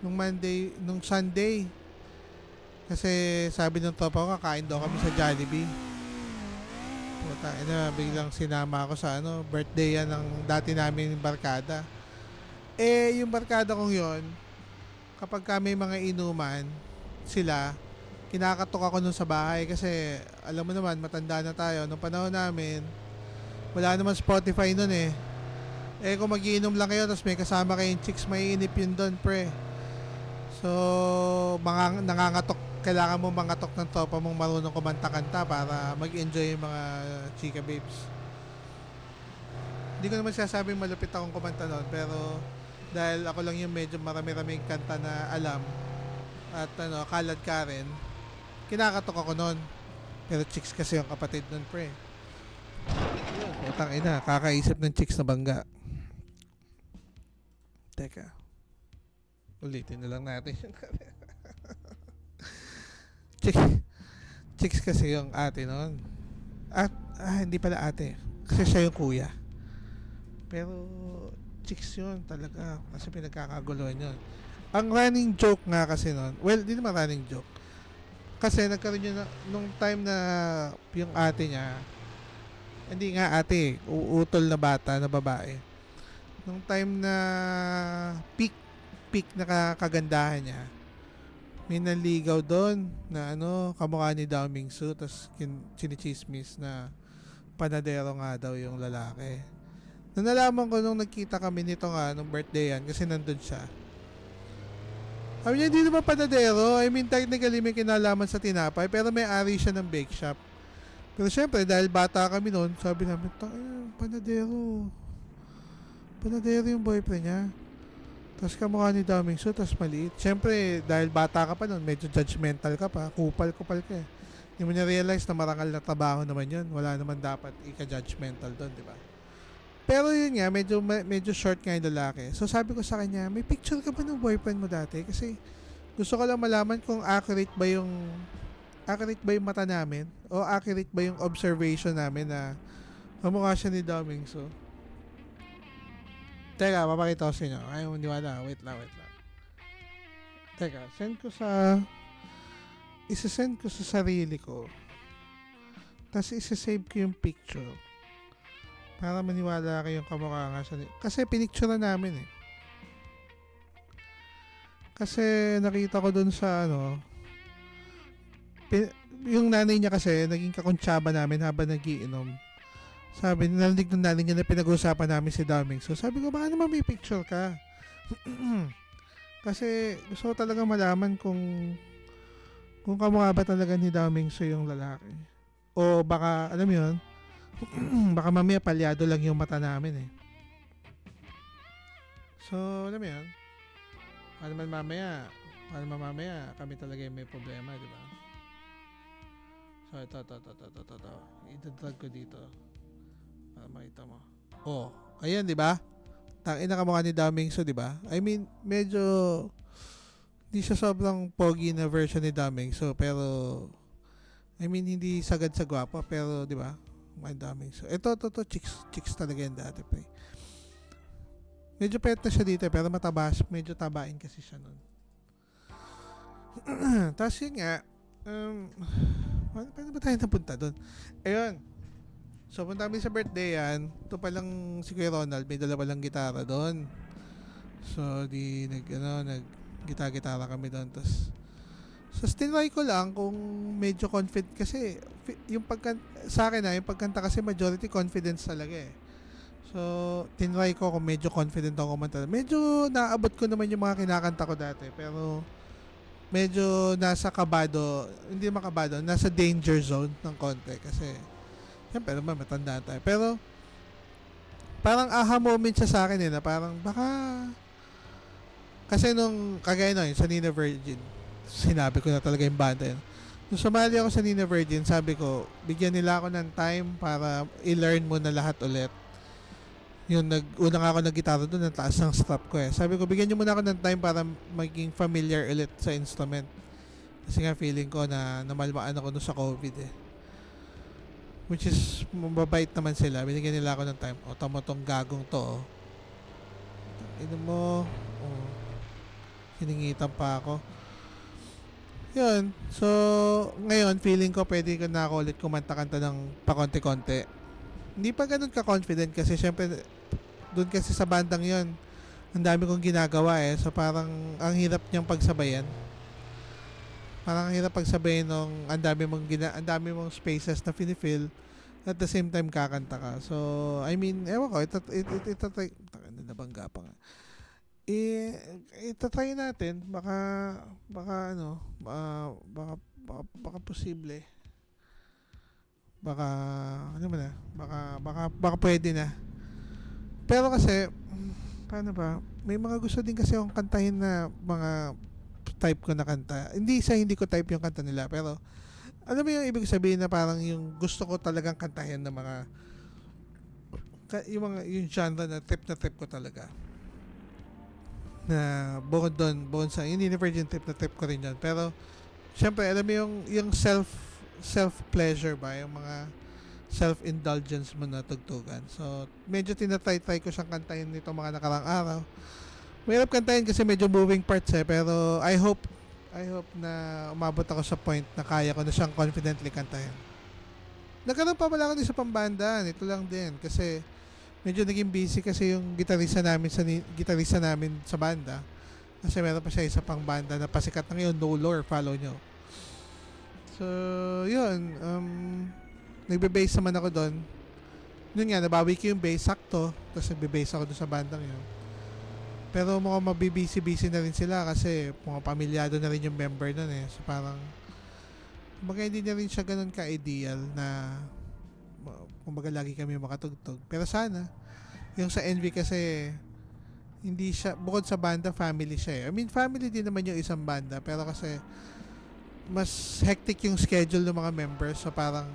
Nung Sunday. Kasi sabi ng tropa ko, kakain daw kami sa Jollibee. Puta, biglang sinama ako sa birthday yan ng dati namin barkada. Yung barkada kong yon, kapag kami mga inuman, sila, kinakatok ako nun sa bahay kasi alam mo naman, matanda na tayo. Nung panahon namin, wala naman Spotify nun eh. Kung magiinom lang kayo, tapos may kasama kayong chicks, maiinip yun doon, pre. So, nangangatok, kailangan mo mangatok ng tropa mong marunong kumanta-kanta para mag-enjoy yung mga chika babes. Hindi ko naman sasabing malupit akong kumanta noon, pero dahil ako lang yung medyo marami-raming kanta na alam at kalad ka rin, kinakatok ako noon. Pero chicks kasi yung kapatid noon, pre. Utang ina, kakaisip ng chicks na bangga. Teka. Ulitin na lang natin. Chicks kasi yung ate noon. Hindi pala ate. Kasi siya yung kuya. Pero chicks yun talaga. Kasi pinagkakaguluhan yun. Ang running joke nga kasi noon, well, di naman running joke. Kasi nagkaroon yun nung time na yung ate niya, hindi nga ate, uutol na bata, na babae. Nung time na peak na kagandahan niya, may naligaw doon na kamukha ni Dao Mingsu, tapos chinichismis na panadero nga daw yung lalaki. Nalaman ko nung nagkita kami nito nga nung birthday yan kasi nandun siya. Sabi niya, hindi naman panadero. I mean, technically may kinalaman sa tinapay, pero may ari siya ng bake shop. Pero syempre, dahil bata kami noon, sabi namin, panadero yung boyfriend niya. Tapos kamukha ni Dao Mingsu, tapos maliit. Syempre, dahil bata ka pa noon, medyo judgmental ka pa, kupal ka eh. Hindi mo niya realize na marangal na trabaho naman yun. Wala naman dapat ika-judgmental doon, di ba? Pero yun nga, medyo short nga yung lalaki. So sabi ko sa kanya, may picture ka ba ng boyfriend mo dati? Kasi gusto ko lang malaman kung accurate ba yung mata namin o accurate ba yung observation namin na kamukha siya ni Dao Mingsu. Teka, papakita ko sa inyo. Ayaw mo niwala. Wait lang. Teka, isa-send ko sa sarili ko. Tapos isa-save ko yung picture. Para maniwala kayong kamukha nga siya. Kasi pinicture na namin eh. Kasi nakita ko dun sa yung nanay niya kasi naging kakuntsaba namin habang nagiinom. Sabi, narinig ng nanay niya na pinag-uusapan namin si Dao Mingsu. So sabi ko, baka naman may picture ka. Kasi gusto ko talaga malaman kung kamukha ba talaga ni Dao Mingsu yung lalaki. O baka, alam mo yun, baka mamaya palyado lang yung mata namin eh. So, alam mo yun, paano man mamaya kami talaga yung may problema, di ba? So, ito. Idadrag ko dito. Para makita mo. Oh, ayan, di ba? Tangina ka mukha ni Dao Mingsu, di ba? I mean, medyo hindi siya sobrang pogi na version ni Dao Mingsu, pero I mean, hindi sagad sa gwapo, pero di ba? May Dao Mingsu. Ito, chicks talaga yan dati, pre. Medyo pet na siya dito, pero medyo tabain kasi siya nun. Tapos yun nga, paano ba tayo napunta doon? Ayun. So, punta kami sa birthday yan. Ito palang si Kuya Ronald, may dala palang gitara doon. So, nag-gitara kami doon. Tapos, So, tinry ko lang kung medyo confident kasi yung sa akin yung pagkanta kasi majority confidence talaga eh. So, tinry ko kung medyo confident ako kumanta. Medyo naabot ko naman yung mga kinakanta ko dati pero medyo nasa kabado, hindi makabado, nasa danger zone ng konti kasi siyempre naman matanda tayo. Pero parang aha moment siya sa akin eh na parang baka kasi nung kagaya nun, sa Nina Virgin, sinabi ko na talaga yung banda yun. Nung sumali ako sa Nina Virgin, sabi ko, bigyan nila ako ng time para i-learn mo na lahat ulit. Yun, una nga ako nag-gitara doon, ang taas ng strap ko eh. Sabi ko, bigyan nyo muna ako ng time para maging familiar ulit sa instrument. Kasi nga feeling ko na namalmaan ako doon sa COVID eh. Which is, mababait naman sila. Binigyan nila ako ng time. O, tama tong gagong to oh. Ino mo, oh. Hiningitan pa ako. Yun. So, ngayon, feeling ko pwede ko na ako ulit kumanta-kanta ng pakonti-konti. Hindi pa ganun ka-confident kasi syempre, doon kasi sa bandang yon ang dami kong ginagawa eh. So, parang ang hirap niyang pagsabayan. Parang ang hirap pagsabayan nung ang dami mong spaces na finifill at the same time kakanta ka. So, I mean, ewan ko, itatry, nabangga pa nga. Itatry natin baka posible ano ba na baka pwede na pero kasi paano ba may mga gusto din kasi akong kantahin na mga type ko na kanta hindi ko type yung kanta nila pero alam mo yung ibig sabihin na parang yung gusto ko talagang kantahin na mga yung genre na trip ko talaga na bukod sa yung Virgin trip na trip ko rin yan pero syempre alam mo yung self pleasure ba yung mga self indulgence mo na tugtugan so medyo tinatry ko siyang kantahin nito mga nakarang araw mahirap kantahin kasi medyo moving parts eh pero I hope na umabot ako sa point na kaya ko na siyang confidently kantahin nagkaroon pa pala ako din sa pambanda ito lang din kasi medyo naging busy kasi yung gitarista namin sa banda kasi meron pa siya isa pang banda na pasikat na ngayon No Lore follow nyo so yun nagbe-bass naman ako doon yun nga nabawi ko yung bass sakto tapos nagbe-bass ako doon sa bandang yun pero mukhang mabibisi-busy na rin sila kasi mga pamilyado na rin yung member nun eh so parang kumbaga hindi na rin siya ganun ka-ideal na kumbaga lagi kami makatugtog pero sana yung sa Envy kasi hindi siya bukod sa banda family siya eh. I mean family din naman yung isang banda pero kasi mas hectic yung schedule ng mga members so parang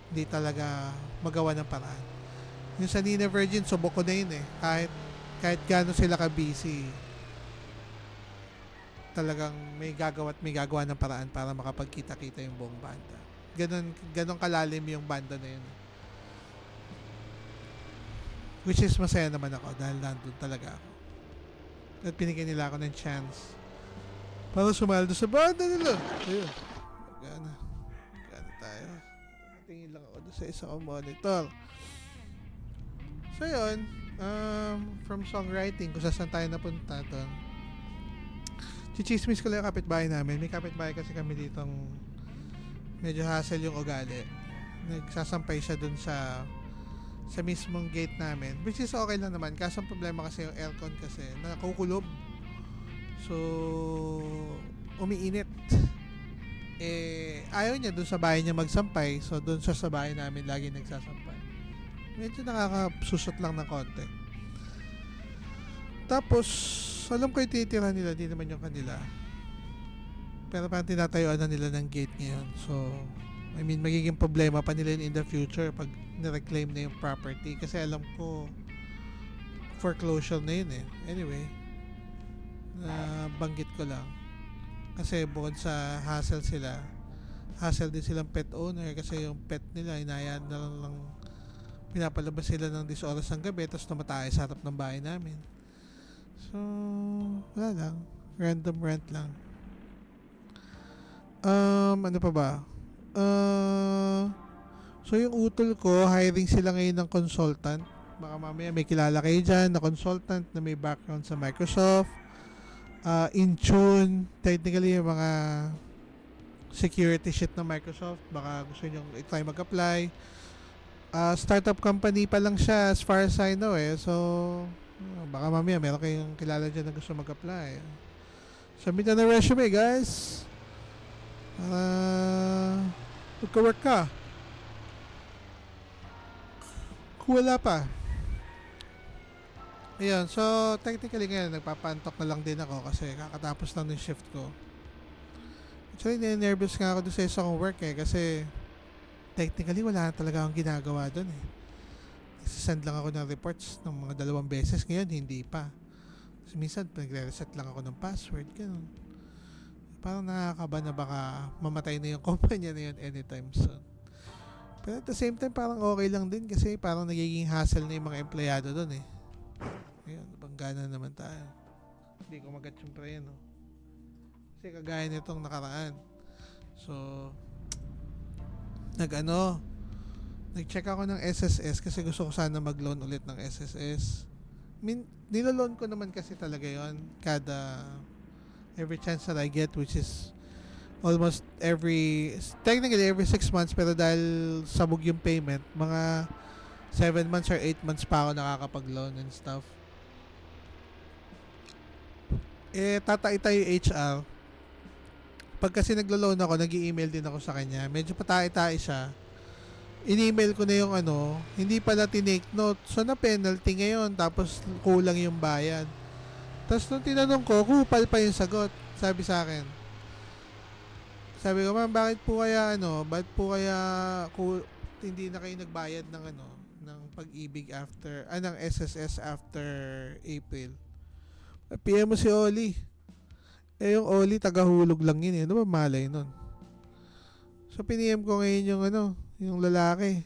hindi talaga magawa ng paraan yung sa Nina Virgin subok ko na yun eh kahit gaano sila ka busy talagang may gagawa ng paraan para makapagkita-kita yung buong banda ganon kalalim yung banda na yun which is masaya naman ako dahil nandun talaga ako at pinigyan nila ako ng chance para sumaldo sa banda nila ayun gana tayo tingin lang ako doon sa isa kong monitor so yun from songwriting kung saan tayo napunta doon chichismis ko lang yung kapitbahay namin may kapitbahay kasi kami ditong medyo hassle yung ugali nagsasampay siya doon sa mismong gate namin which is okay lang naman kaso ang problema kasi yung aircon kasi nakukulob so umiinit ayaw niya dun sa bahay niya magsampay so dun sa bahay namin lagi nagsasampay medyo nakakasusot lang ng konti tapos alam ko yung titira nila di naman yung kanila pero parang tinatayuan na nila ng gate ngayon so I mean, magiging problema pa nila in the future pag nireclaim na yung property. Kasi alam ko, foreclosure na yun eh. Anyway, banggit ko lang. Kasi bukod sa hassle din silang pet owner kasi yung pet nila, inayaan na lang pinapalabas sila ng 10 oras ng gabi tapos tumatay sa harap ng bahay namin. So, wala lang. Random rant lang. Ano pa ba? So yung utol ko hiring sila ngayon ng consultant baka mamaya may kilala kayo dyan na consultant na may background sa Microsoft Intune technically yung mga security sheet ng Microsoft. Baka gusto nyo i-try mag-apply. Startup company pa lang siya as far as I know eh. So, baka mamaya meron kayong kilala dyan na gusto mag-apply. Submit na resume guys. Magka-work ka. Kung wala pa. Ayun, so technically ngayon nagpapantok na lang din ako kasi kakatapos lang ng shift ko. Actually, nervous nga ako doon sa isa kong work eh kasi technically wala talaga akong ginagawa doon eh. Nagsisend lang ako ng reports ng mga 2 beses, ngayon hindi pa. Kasi minsan nagre-reset lang ako ng password, ganun. Parang nakakaba na baka mamatay na yung kumpanya na yun anytime soon. Pero at the same time parang okay lang din kasi parang nagiging hassle na yung mga empleyado doon eh. Ayun, banggana naman tayo. Hindi ko magat yung pre, no? Kasi kagaya nitong nakaraan. So, nag-check ako ng SSS kasi gusto ko sana mag-loan ulit ng SSS. Niloloan ko naman kasi talaga yon kada every chance that I get, which is almost technically every 6 months, pero dahil sabog yung payment, mga 7 months or 8 months pa ako nakakapag-loan and stuff. Tataitay yung HR. Pag kasi naglo-loan ako, nag-i-email din ako sa kanya. Medyo patay-tay siya. In-email ko na yung hindi pala tinake note. So, na-penalty ngayon. Tapos, kulang yung bayad. Tapos, nung tinanong ko, kupal pa yung sagot. Sabi sa akin. Sabi ko, ma'am, bakit po kaya, hindi na kayo nagbayad ng ng pag-ibig after, ng SSS after April? PM mo si Oli. Yung Oli, tagahulog lang yun eh. Ano ba malay nun? So, piniem ko ngayon yung yung lalaki.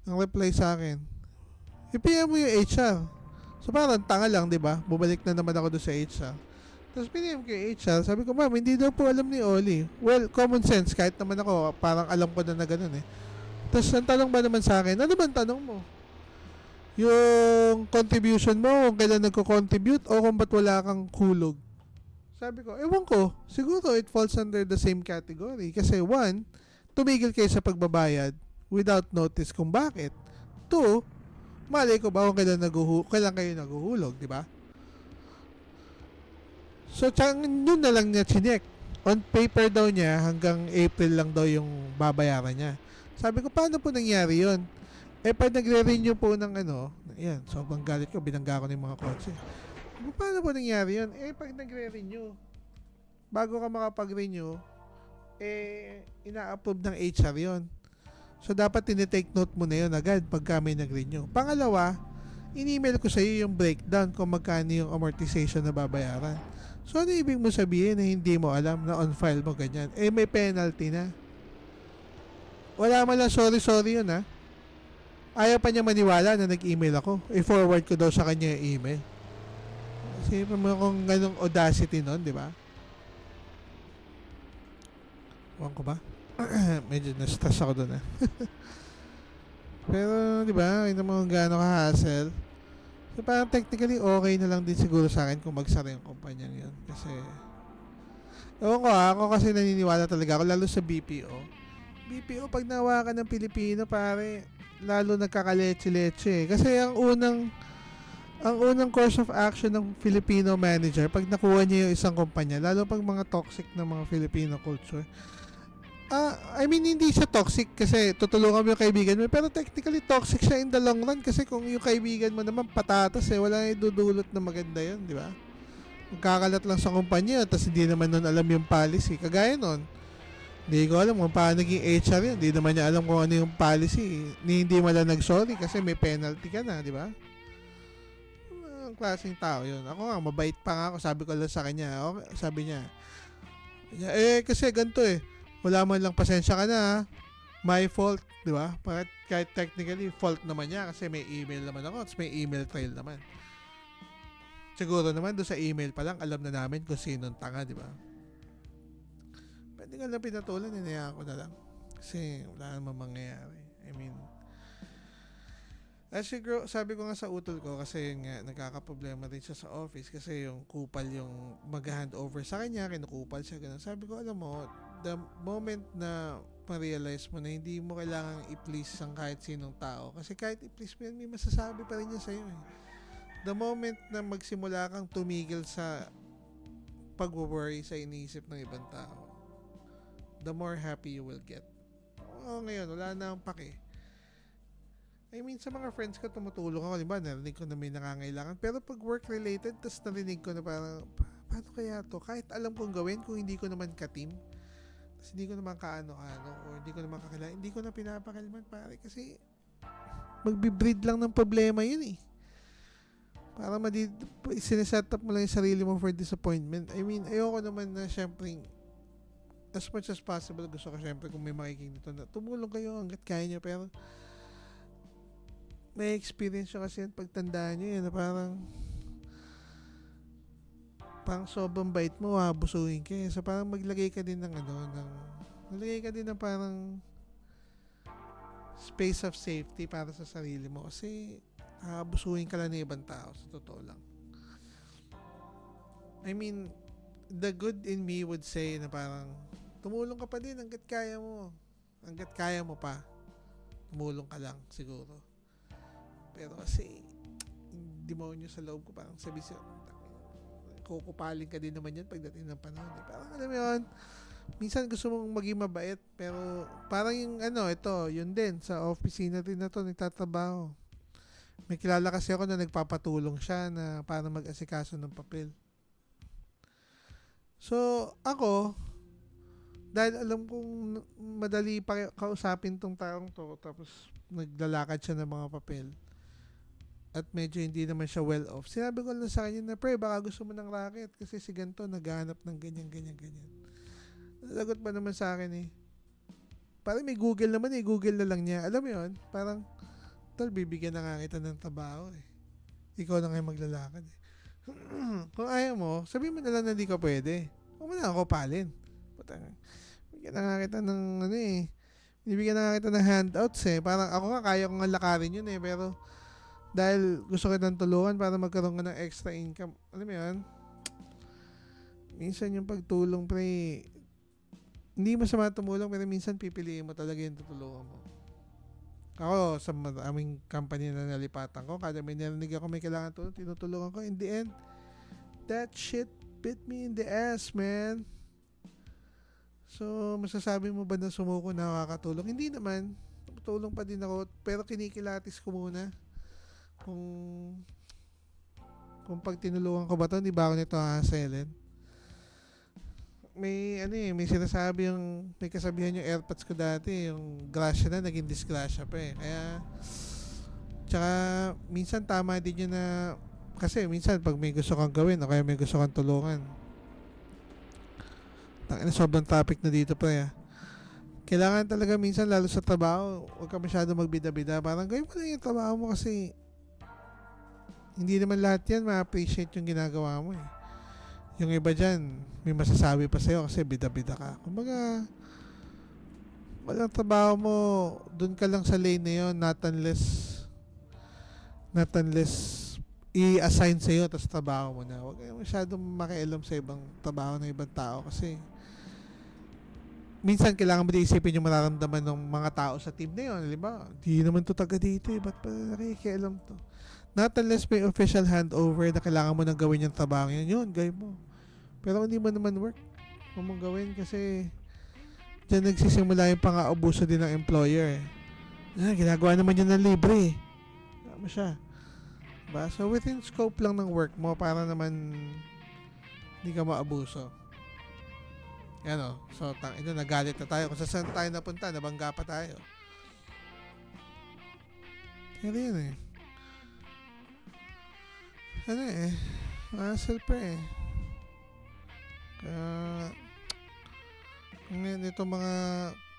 Ang reply sa akin, i-PM mo yung HR. So, parang tanga lang, di ba? Bumalik na naman ako doon sa HR. Tapos, piniem ko yung HR. Sabi ko, ma'am, hindi daw po alam ni Oli. Well, common sense. Kahit naman ako, parang alam ko na ganun eh. Tapos, ang tanong ba naman sa akin, ano ba ang tanong mo? Yung contribution mo, kung kailan nagko-contribute o kung ba't wala kang hulog. Sabi ko, ewan ko, siguro it falls under the same category. Kasi 1, tumigil kayo sa pagbabayad without notice kung bakit. 2, malay ko ba kung kailan kayo naguhulog, di ba? So, yun na lang niya chinek. On paper daw niya, hanggang April lang daw yung babayaran niya. Sabi ko, paano po nangyari yun? Pag nagre-renew po ng yan, sobrang galit ko, binangga ko ng mga kotse. Paano po nangyari yun? Pag nagre-renew, bago ka makapag-renew, ina-approve ng HR yun. So, dapat tinitake note mo na yun agad pagka may nag-renew. Pangalawa, in-email ko sa iyo yung breakdown kung magkano yung amortization na babayaran. So, ano ibig mo sabihin na hindi mo alam na on-file mo ganyan? May penalty na. Wala man lang sorry yun ha. Ayaw pa niya maniwala na nag-email ako. I-forward ko daw sa kanya yung email. Kasi mo kung ganong audacity nun, di ba? Huwag ko ba? Medyo na-stress ako doon Pero, di ba? Hindi mo gano'ng ka-hassle. So, parang technically, okay na lang din siguro sa akin kung magsara yung kumpanyang yun. Kasi, ewan ko ako kasi naniniwala talaga ako, lalo sa BPO. BPO, pag nawa ka ng Pilipino, pare, lalo nagkakaleche-leche. Kasi ang unang course of action ng Filipino manager, pag nakuha niya yung isang kumpanya, lalo pag mga toxic na mga Filipino culture, I mean, hindi siya toxic kasi tutulungan mo yung kaibigan mo, pero technically toxic siya in the long run kasi kung yung kaibigan mo naman patatas wala na idudulot na maganda yun, di ba? Magkakalat lang sa kumpanya tapos hindi naman nun alam yung policy. Kagaya nun, hindi ko alam kung paano naging HR yun. Hindi naman niya alam kung ano yung policy. Hindi mo lang nag-sorry kasi may penalty ka na, di ba? Ang klaseng tao yun. Ako nga, mabait pa nga ako. Sabi ko lang sa kanya. Okay, sabi niya, kasi ganito wala man lang pasensya ka na. My fault, di ba? Kahit technically, fault naman niya kasi may email naman ako at may email trail naman. Siguro naman doon sa email pa lang, alam na namin kung sinong tanga, di ba? Pwede nga lang pinatulan, hinayaan ko na lang. Kasi wala naman mangyayari. I mean, sabi ko nga sa utol ko kasi nga nagkakaproblema din siya sa office kasi yung kupal yung mag-hand over sa kanya, kinukupal siya, ganun. Sabi ko, alam mo, the moment na ma-realize mo na hindi mo kailangang i-please ang kahit sinong tao. Kasi kahit i-please mo yan, may masasabi pa rin niya sa'yo eh. The moment na magsimula kang tumigil sa pag-worry sa iniisip ng ibang tao, the more happy you will get. Ngayon, wala na akong pake. I mean, sa mga friends ko, tumutulong ako. Diba, narinig ko na may nangangailangan. Pero pag work-related, tas narinig ko na parang, paano kaya to? Kahit alam kong gawin, kung hindi ko naman ka-team, tas hindi ko naman kaano-ano, o hindi ko naman kakilala, hindi ko na pinapakalman, pare. Kasi, magbe-breed lang ng problema yun eh. Para sineset up mo lang yung sarili mo for disappointment. I mean, ayoko naman na syempre, as much as possible, gusto ko syempre kung may makikinig nito na tumulong kayo hanggat kaya nyo, pero may experience nyo kasi yan pagtandaan nyo yun na parang sobrang bait mo, busuhin ka eh. So parang maglagay ka din ng maglagay ka din ng parang space of safety para sa sarili mo kasi busuhin ka lang ng ibang tao sa totoo lang. I mean, the good in me would say na parang tumulong ka pa din hanggat kaya mo. Hanggat kaya mo pa. Tumulong ka lang siguro. Pero kasi demonyo sa loob ko parang sabi siya, kukupaling ka din naman yan pagdating ng panahon. Parang alam mo yun, minsan gusto mong maging mabait pero parang yung yun din sa opisina din na to nagtatrabaho. May kilala kasi ako na nagpapatulong siya na para mag-asikaso ng papel. So, ako, dahil alam kong madali pa kausapin tong taong to, tapos naglalakad siya ng mga papel, at medyo hindi naman siya well off, sinabi ko lang sa kanya na, pre, baka gusto mo ng racket kasi si ganito naghahanap ng ganyan. Nalagot pa naman sa akin eh. Parang may Google naman eh, Google na lang niya. Alam mo yun, parang, bibigyan na nga kita ng trabaho eh. Ikaw na nga maglalakad eh. Kung ayaw mo, sabihin mo na lang na hindi ka pwede. Huwag mo na ako palin. Bigyan na nga kita ng bibigyan na nga kita ng handouts eh. Parang ako nga kaya kong lakarin yun eh. Pero dahil gusto kitang tulungan para magkaroon ka ng extra income. Alam mo yun? Minsan yung pagtulong pre, hindi masama tumulong pero minsan pipiliin mo talaga yung tutulungan mo. Ako, sa aming company na nalipatan ko, kada may narinig ako may kailangan tulong, tinutulungan ko. In the end, that shit bit me in the ass, man. So, masasabi mo ba na sumuko na nakakatulong? Hindi naman. Tulong pa din ako, pero kinikilatis ko muna. Kung pag tinulungan ko ba to, hindi ba ako nito haselin? May sinasabi may kasabihan yung AirPods ko dati, yung grasya na naging disgrasya pa eh. Kaya tsaka minsan tama din yun na kasi minsan pag may gusto kang gawin o kaya may gusto kang tulungan, sobrang topic na dito pa kailangan talaga minsan lalo sa trabaho, huwag ka masyado magbida-bida, parang gawin mo na yung trabaho mo kasi hindi naman lahat yan ma-appreciate yung ginagawa mo eh. Yung iba dyan, may masasabi pa sa'yo kasi bida-bida ka. Kumbaga, walang trabaho mo, dun ka lang sa lane na yun, not unless i-assign sa'yo, tapos trabaho mo na. Huwag kayong masyadong makialam sa ibang trabaho ng ibang tao kasi minsan kailangan mo din isipin yung mararamdaman ng mga tao sa team na yun. Diba? Di naman to taga dito eh. Ba't pa nakikialam to? Not unless may official handover na kailangan mo nang gawin yung trabaho yun, gawin mo. Pero hindi mo naman work, huwag mong gawin kasi dyan nagsisimula yung pang-aabuso din ng employer eh. Ginagawa naman yun ng libre eh. Tama siya. Diba? So within scope lang ng work mo para naman hindi ka maabuso. Yan o. So nagalit na tayo. Kung saan tayo napunta, nabangga pa tayo. Kaya yun eh. Hassle pa eh. Ngayon ito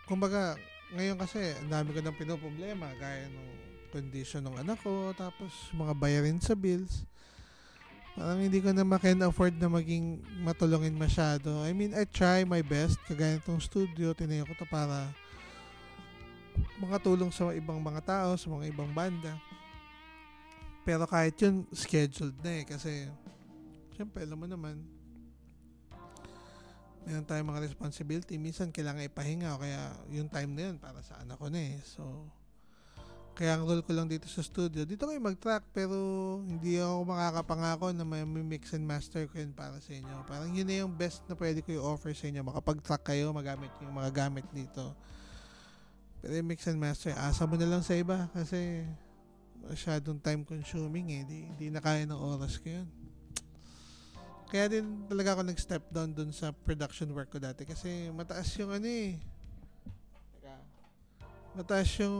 kumbaga ngayon kasi ang dami ko ng pinoproblema gaya ng condition ng anak ko, tapos mga bayarin sa bills, parang hindi ko na afford na maging matulungin masyado. I mean, I try my best kagaya itong studio, tinayo ko to para makatulong sa ibang mga tao, sa mga ibang banda, pero kahit yun scheduled na eh kasi syempre alam mo naman meron tayong mga responsibility. Minsan kailangan ipahinga o kaya yung time na yun para sa anak ko na eh. So, kaya ang role ko lang dito sa studio, dito kayo mag-track pero hindi ako makakapangako na may mix and master ko yun para sa inyo. Parang yun na yung best na pwede ko i-offer sa inyo. Makapag-track kayo, magamit yung mga gamit dito. Pero yung mix and master, asa mo na lang sa iba kasi masyadong time consuming eh. Di na kaya ng oras ko yun. Kaya din talaga ako nag-step down dun sa production work ko dati kasi mataas yung ano eh. Mataas yung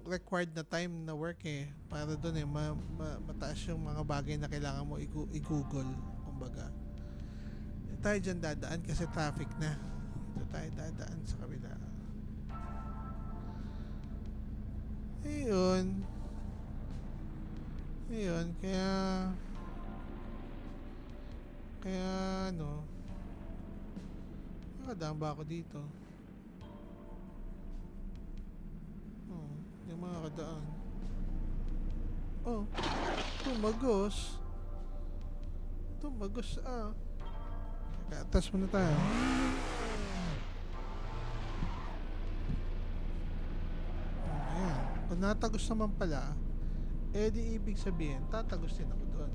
required na time na work eh. Para dun eh, mataas yung mga bagay na kailangan mo i-google. Kumbaga. Tayo dyan dadaan kasi traffic na. Ito tayo dadaan sa kabila. Ayun. Ayun, kaya ano, nakadaan ba ako dito? Oh, yung mga kadaan. Oh, tumagos. Tumagos ah. Teka, atas muna tayo. Ayan. Kung natagos naman pala, eh di ibig sabihin, tatagos din ako doon.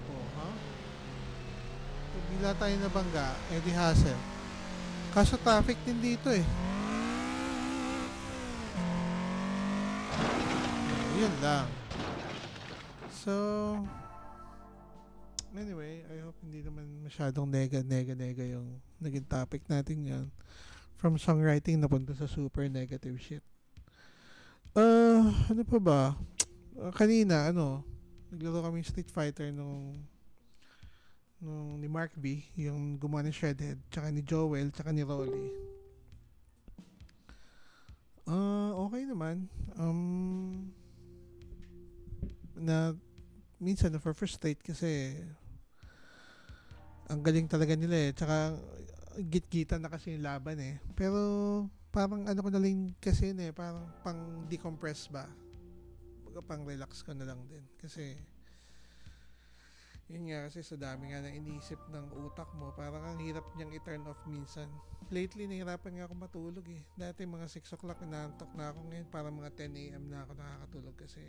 Oh, ha? Kung bila tayo nabangga, eh di hassle. Kaso traffic din dito eh. Yun lang. So, anyway, I hope hindi naman masyadong nega yung naging topic natin yan. From songwriting napunta sa super negative shit. Ano pa ba? Kanina, naglaro kami Street Fighter nung ni Mark V, yung gumawa ng Shredhead, tsaka ni Joel, tsaka ni Rolly. Okay naman. Na minsan na-frustrate kasi ang galing talaga nila eh. Tsaka git-gitan na kasi yung laban eh. Pero parang ano ko na lang kasi yun eh, parang pang decompress ba. Baga pang relax ko na lang din. Kasi yun nga kasi sa dami nga na iniisip ng utak mo, parang ang hirap niyang i-turn off minsan. Lately, nahirapan nga ako matulog eh. Dati mga 6 o'clock inaantok na ako, ngayon parang mga 10 a.m. na ako nakakatulog kasi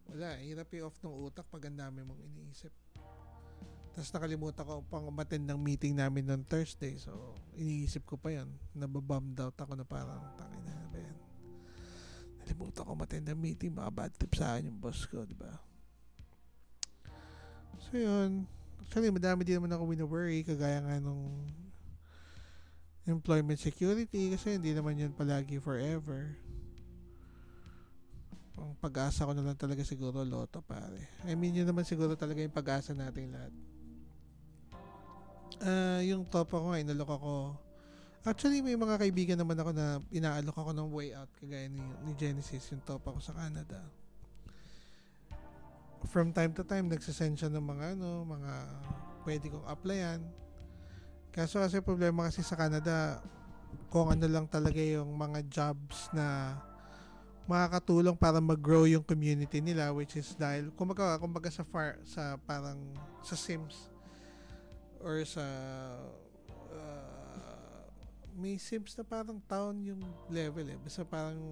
wala, hirap i-off ng utak pag ang dami mong iniisip. Tapos nakalimutan ko pang umattend ng meeting namin noong Thursday, so iniisip ko pa yun. Nababummed out ako na parang tangin na ba yan. Nalimutan ko umattend ng meeting, baka bad trip sa akin yung boss ko, diba? So yun, actually madami din naman ako wino-worry kagaya nga nung employment security kasi hindi naman yun palagi forever. Ang pag-asa ko na lang talaga siguro loto pare. I mean yun naman siguro talaga yung pag-asa nating lahat. Yung top ako nga inalok ako. Actually may mga kaibigan naman ako na inaalok ako ng way out kagaya ni Genesis, yung top ako sa Canada. From time to time nagsasend siya ng mga pwede kong applyan. Kaso kasi problema kasi sa Canada, kung ano lang talaga yung mga jobs na makakatulong para mag-grow yung community nila, which is dahil kumbaga sa parang sa Sims or sa may Sims na parang town yung level eh. Basta parang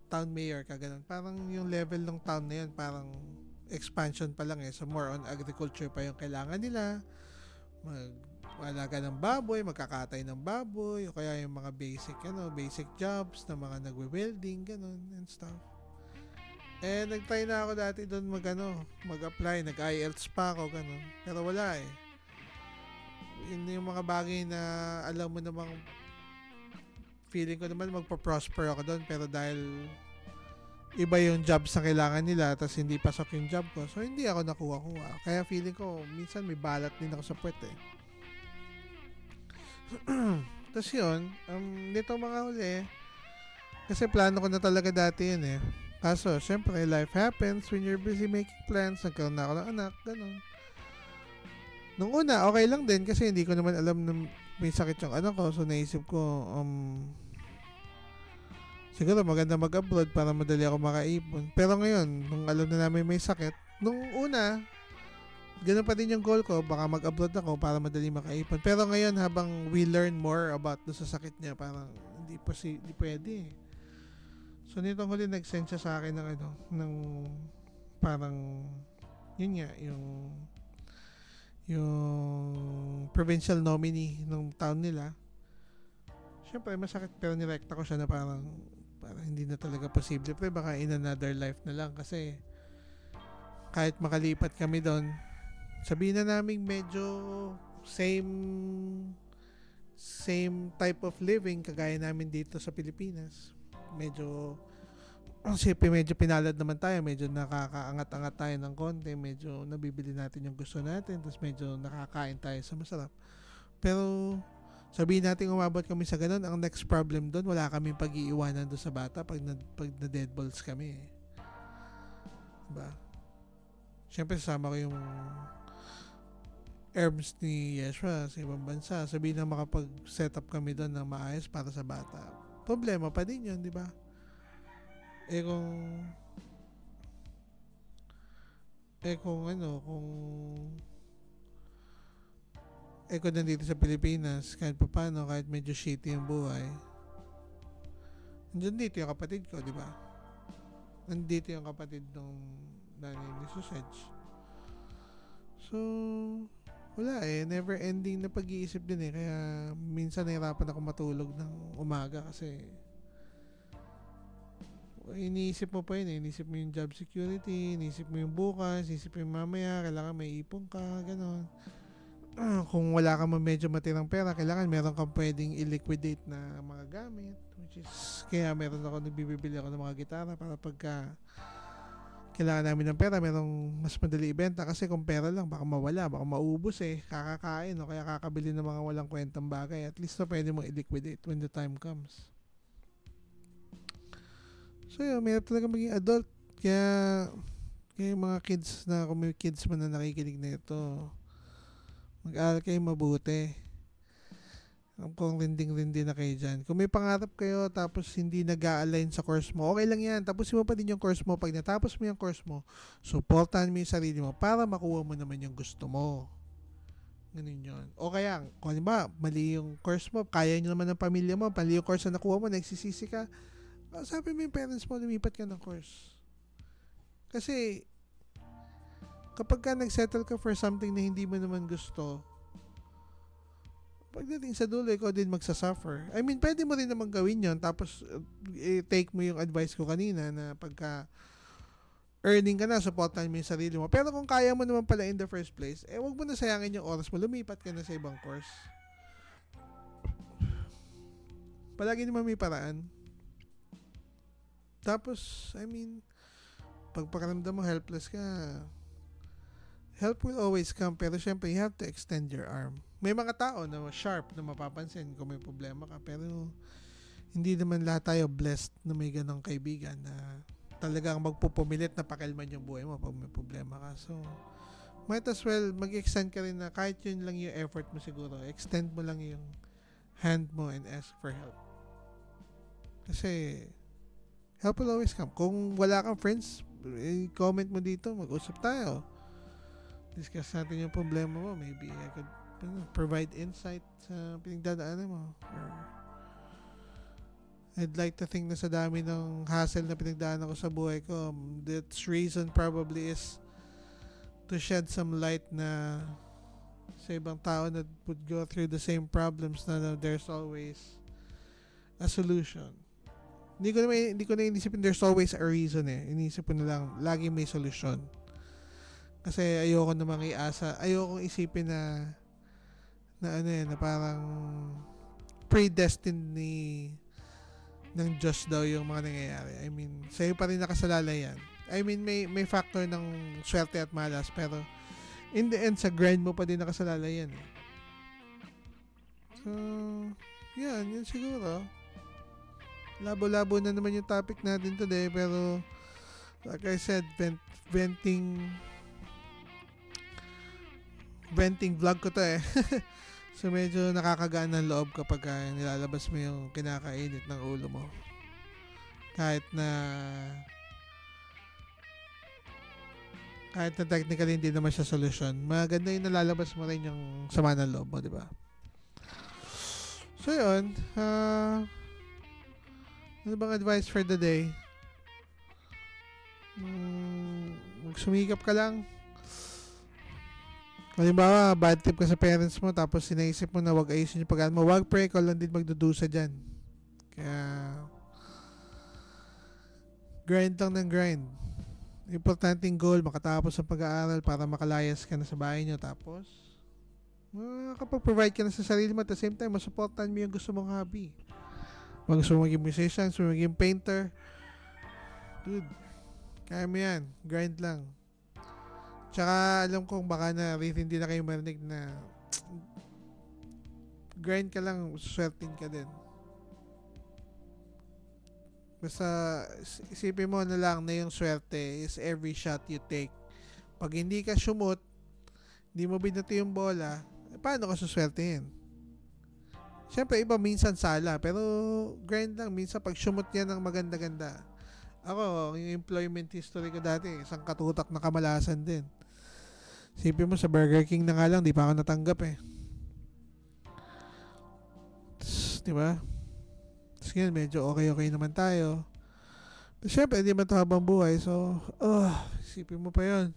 town mayor ka ganun. Parang yung level ng town na yun parang expansion pa lang eh. So more on agriculture pa yung kailangan nila. Mag-alaga ng baboy, magkakatay ng baboy, o kaya yung mga basic jobs na mga nagwe-welding, ganun, and stuff. Eh, nag-try na ako dati doon mag-apply, nag-IELTS pa ako, ganun. Pero wala eh. Yun yung mga bagay na alam mo namang feeling ko naman magpa-prosper ako doon, pero dahil iba yung jobs na kailangan nila tapos hindi pasok yung job ko, so hindi ako nakuha. Kaya feeling ko minsan may balat din ako sa puwet eh. Tapos yun, nito mga huli kasi plano ko na talaga dati yun eh. Kaso syempre life happens when you're busy making plans. Nagkaroon na ako ng anak, ganun. Nung una okay lang din kasi hindi ko naman alam na may sakit yung anak ko, so naisip ko siguro maganda mag-abroad para madali ako makaipon. Pero ngayon, nung alam na namin may sakit, nung una, ganun pa din yung goal ko, baka mag-abroad ako para madali makaipon. Pero ngayon, habang we learn more about sa sakit niya, parang hindi pwede. So nitong huli nag-send siya sa akin ng parang yun nga, yung provincial nominee ng town nila. Siyempre masakit, pero nirekta ko siya na parang hindi na talaga posible. Pero baka in another life na lang, kasi kahit makalipat kami doon, sabihin na namin medyo same type of living kagaya namin dito sa Pilipinas. Medyo medyo pinalad naman tayo, medyo nakakaangat-angat tayo ng konti, medyo nabibili natin yung gusto natin, tapos medyo nakakain tayo sa masarap. Pero sabihin natin umabot kami sa ganun, ang next problem doon, wala kaming pag-iiwanan doon sa bata pag na dead balls kami. Diba? Siyempre sasama ko yung herbs ni Yeshua sa ibang bansa. Sabihin na makapag-set up kami doon ng maayos para sa bata. Problema pa din yun, di ba? Kung nandito sa Pilipinas, kahit pa paano, kahit medyo shitty yung buhay, nandiyan dito yung kapatid ko, di ba? Nandito yung kapatid ng nanay ni Susage. So, wala never ending na pag-iisip din kaya minsan nahirapan ako matulog ng umaga kasi iniisip mo pa yun iniisip mo yung job security, iniisip mo yung bukas, iniisip mo yung mamaya, kailangan may ipon ka, ganon. Kung wala ka medyo matirang pera, kailangan meron kang pwedeng i-liquidate na mga gamit, which is kaya nagbibili ako ng mga gitara para pagka kailangan namin ng pera, merong mas madali ibenta, kasi kung pera lang baka mawala, baka maubos kakakain o kaya kakabili ng mga walang kwentang bagay. At least pwede mong i-liquidate when the time comes. So yun, may talaga maging adult. Kaya yung mga kids na, kung may kids man na nakikinig na ito, mag-aaral kayo mabuti. Kung rinding-rindi na kayo dyan. Kung may pangarap kayo tapos hindi nag-a-align sa course mo, okay lang yan. Tapusin mo pa din yung course mo. Pag natapos mo yung course mo, supportan mo yung sarili mo para makuha mo naman yung gusto mo. Ganun yun. O kaya, kung ba, mali yung course mo, kaya nyo naman ng pamilya mo, mali yung course na nakuha mo, nagsisisi ka, sabi mo yung parents mo, lumipat ka ng course. Kasi, kapag ka nag-settle ka for something na hindi mo naman gusto, pagdating sa dulo, ikaw din magsasuffer. I mean, pwede mo rin naman gawin yon, tapos take mo yung advice ko kanina na pagka earning ka na, supportan mo yung sarili mo. Pero kung kaya mo naman pala in the first place, wag mo na sayangin yung oras mo, lumipat ka na sa ibang course. Palagi naman may paraan. Tapos, I mean, pag pakiramdam mo helpless ka, help will always come, pero syempre you have to extend your arm. May mga tao na sharp na mapapansin kung may problema ka, pero hindi naman lahat tayo blessed na may ganong kaibigan na talagang magpupumilit na pakilman yung buhay mo pag may problema ka. So, might as well mag-extend ka rin na kahit yun lang yung effort mo siguro. Extend mo lang yung hand mo and ask for help. Kasi, help will always come. Kung wala kang friends, comment mo dito, mag-usap tayo. Discuss natin yung problema mo. Maybe I could provide insight sa pinagdadaanan mo. Or I'd like to think na sa dami ng hassle na pinagdaanan ko sa buhay ko, that's reason probably is to shed some light na sa ibang tao na would go through the same problems na there's always a solution. Hindi ko na inisipin there's always a reason Inisip ko na lang lagi may solusyon. Kasi ayoko namang ayoko isipin na parang predestined ng Diyos daw yung mga nangyayari. I mean, sa'yo pa rin nakasalalay yan. I mean, may factor ng swerte at malas, pero in the end, sa grind mo pa din nakasalalay yan. So, yun siguro. Labo-labo na naman yung topic natin today, pero like I said, venting vlog ko to So medyo nakakagaan ng loob kapag nilalabas mo yung kinakainit ng ulo mo. Kahit na Kahit na technically hindi naman siya solusyon, maganda yung nalalabas mo rin yung sama ng loob mo, di ba? So yun, ano bang advice for the day? Sumikap ka lang. Halimbawa, bad tip ka sa parents mo tapos sinaisip mo na wag ayusin yung pag-aaral mo, wag pre, ikaw lang din magdudusa dyan. Kaya grind lang ng grind. Importanteng goal, makatapos ang pag-aaral para makalayas ka na sa bahay nyo. Tapos makakapag-provide ka na sa sarili mo at the same time masupportan mo yung gusto mong hobby. Wag gusto mo maging musician, gusto mo maging painter, dude, kaya mo yan. Grind lang. Tsaka alam kong baka na hindi na kayo marinig na grind ka lang, swerting ka din. Basta isipin mo na lang na yung swerte is every shot you take. Pag hindi ka sumot, hindi mo binato yung bola, paano ka suswertehin? Siyempre iba minsan sala, pero grind lang. Minsan pag sumot yan ng maganda-ganda. Ako, yung employment history ko dati, isang katutak na kamalasan din. Sipin mo sa Burger King na nga lang, di pa ako natanggap eh. Di ba? Tapos ngayon, medyo okay naman tayo. Pero syempre, hindi man ito habang buhay. So, isipin mo pa yon.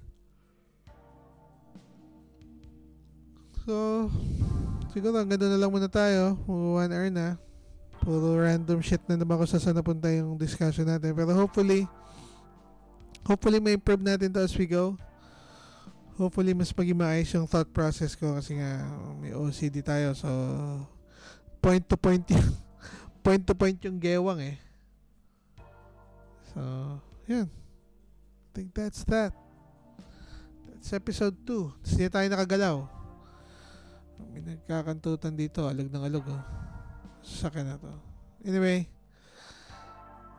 So, siguro hanggang doon na lang muna tayo. 1 hour na. Puro random shit na naman kung saan napunta yung discussion natin. Pero hopefully may improve natin to as we go. Hopefully mas maging maayos yung thought process ko kasi nga may OCD tayo. So point to point yung gewang eh. So yan, I think that's episode 2. Tapos hindi tayo nakagalaw. May nagkakantutan dito, alog ng alog oh. Sakin na to. Anyway,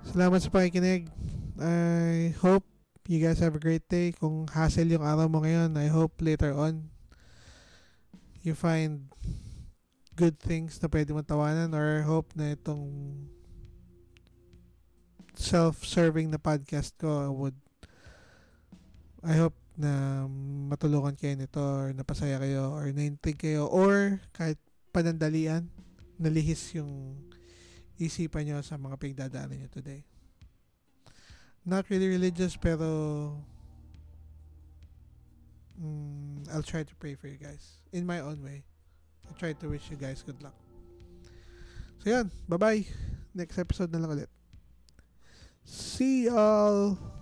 salamat sa pakikinig. I hope you guys have a great day. Kung hassle yung araw mo ngayon, I hope later on you find good things na pwede mong tawanan, or hope na itong self-serving na podcast ko I hope na matulungan kayo nito, or napasaya kayo, or naintrigue kayo, or kahit panandalian, nalihis yung isipan nyo sa mga pagdadaanan nyo today. Not really religious, pero I'll try to pray for you guys in my own way. I'll try to wish you guys good luck. So yan, bye bye. Next episode na lang ulit. See y'all.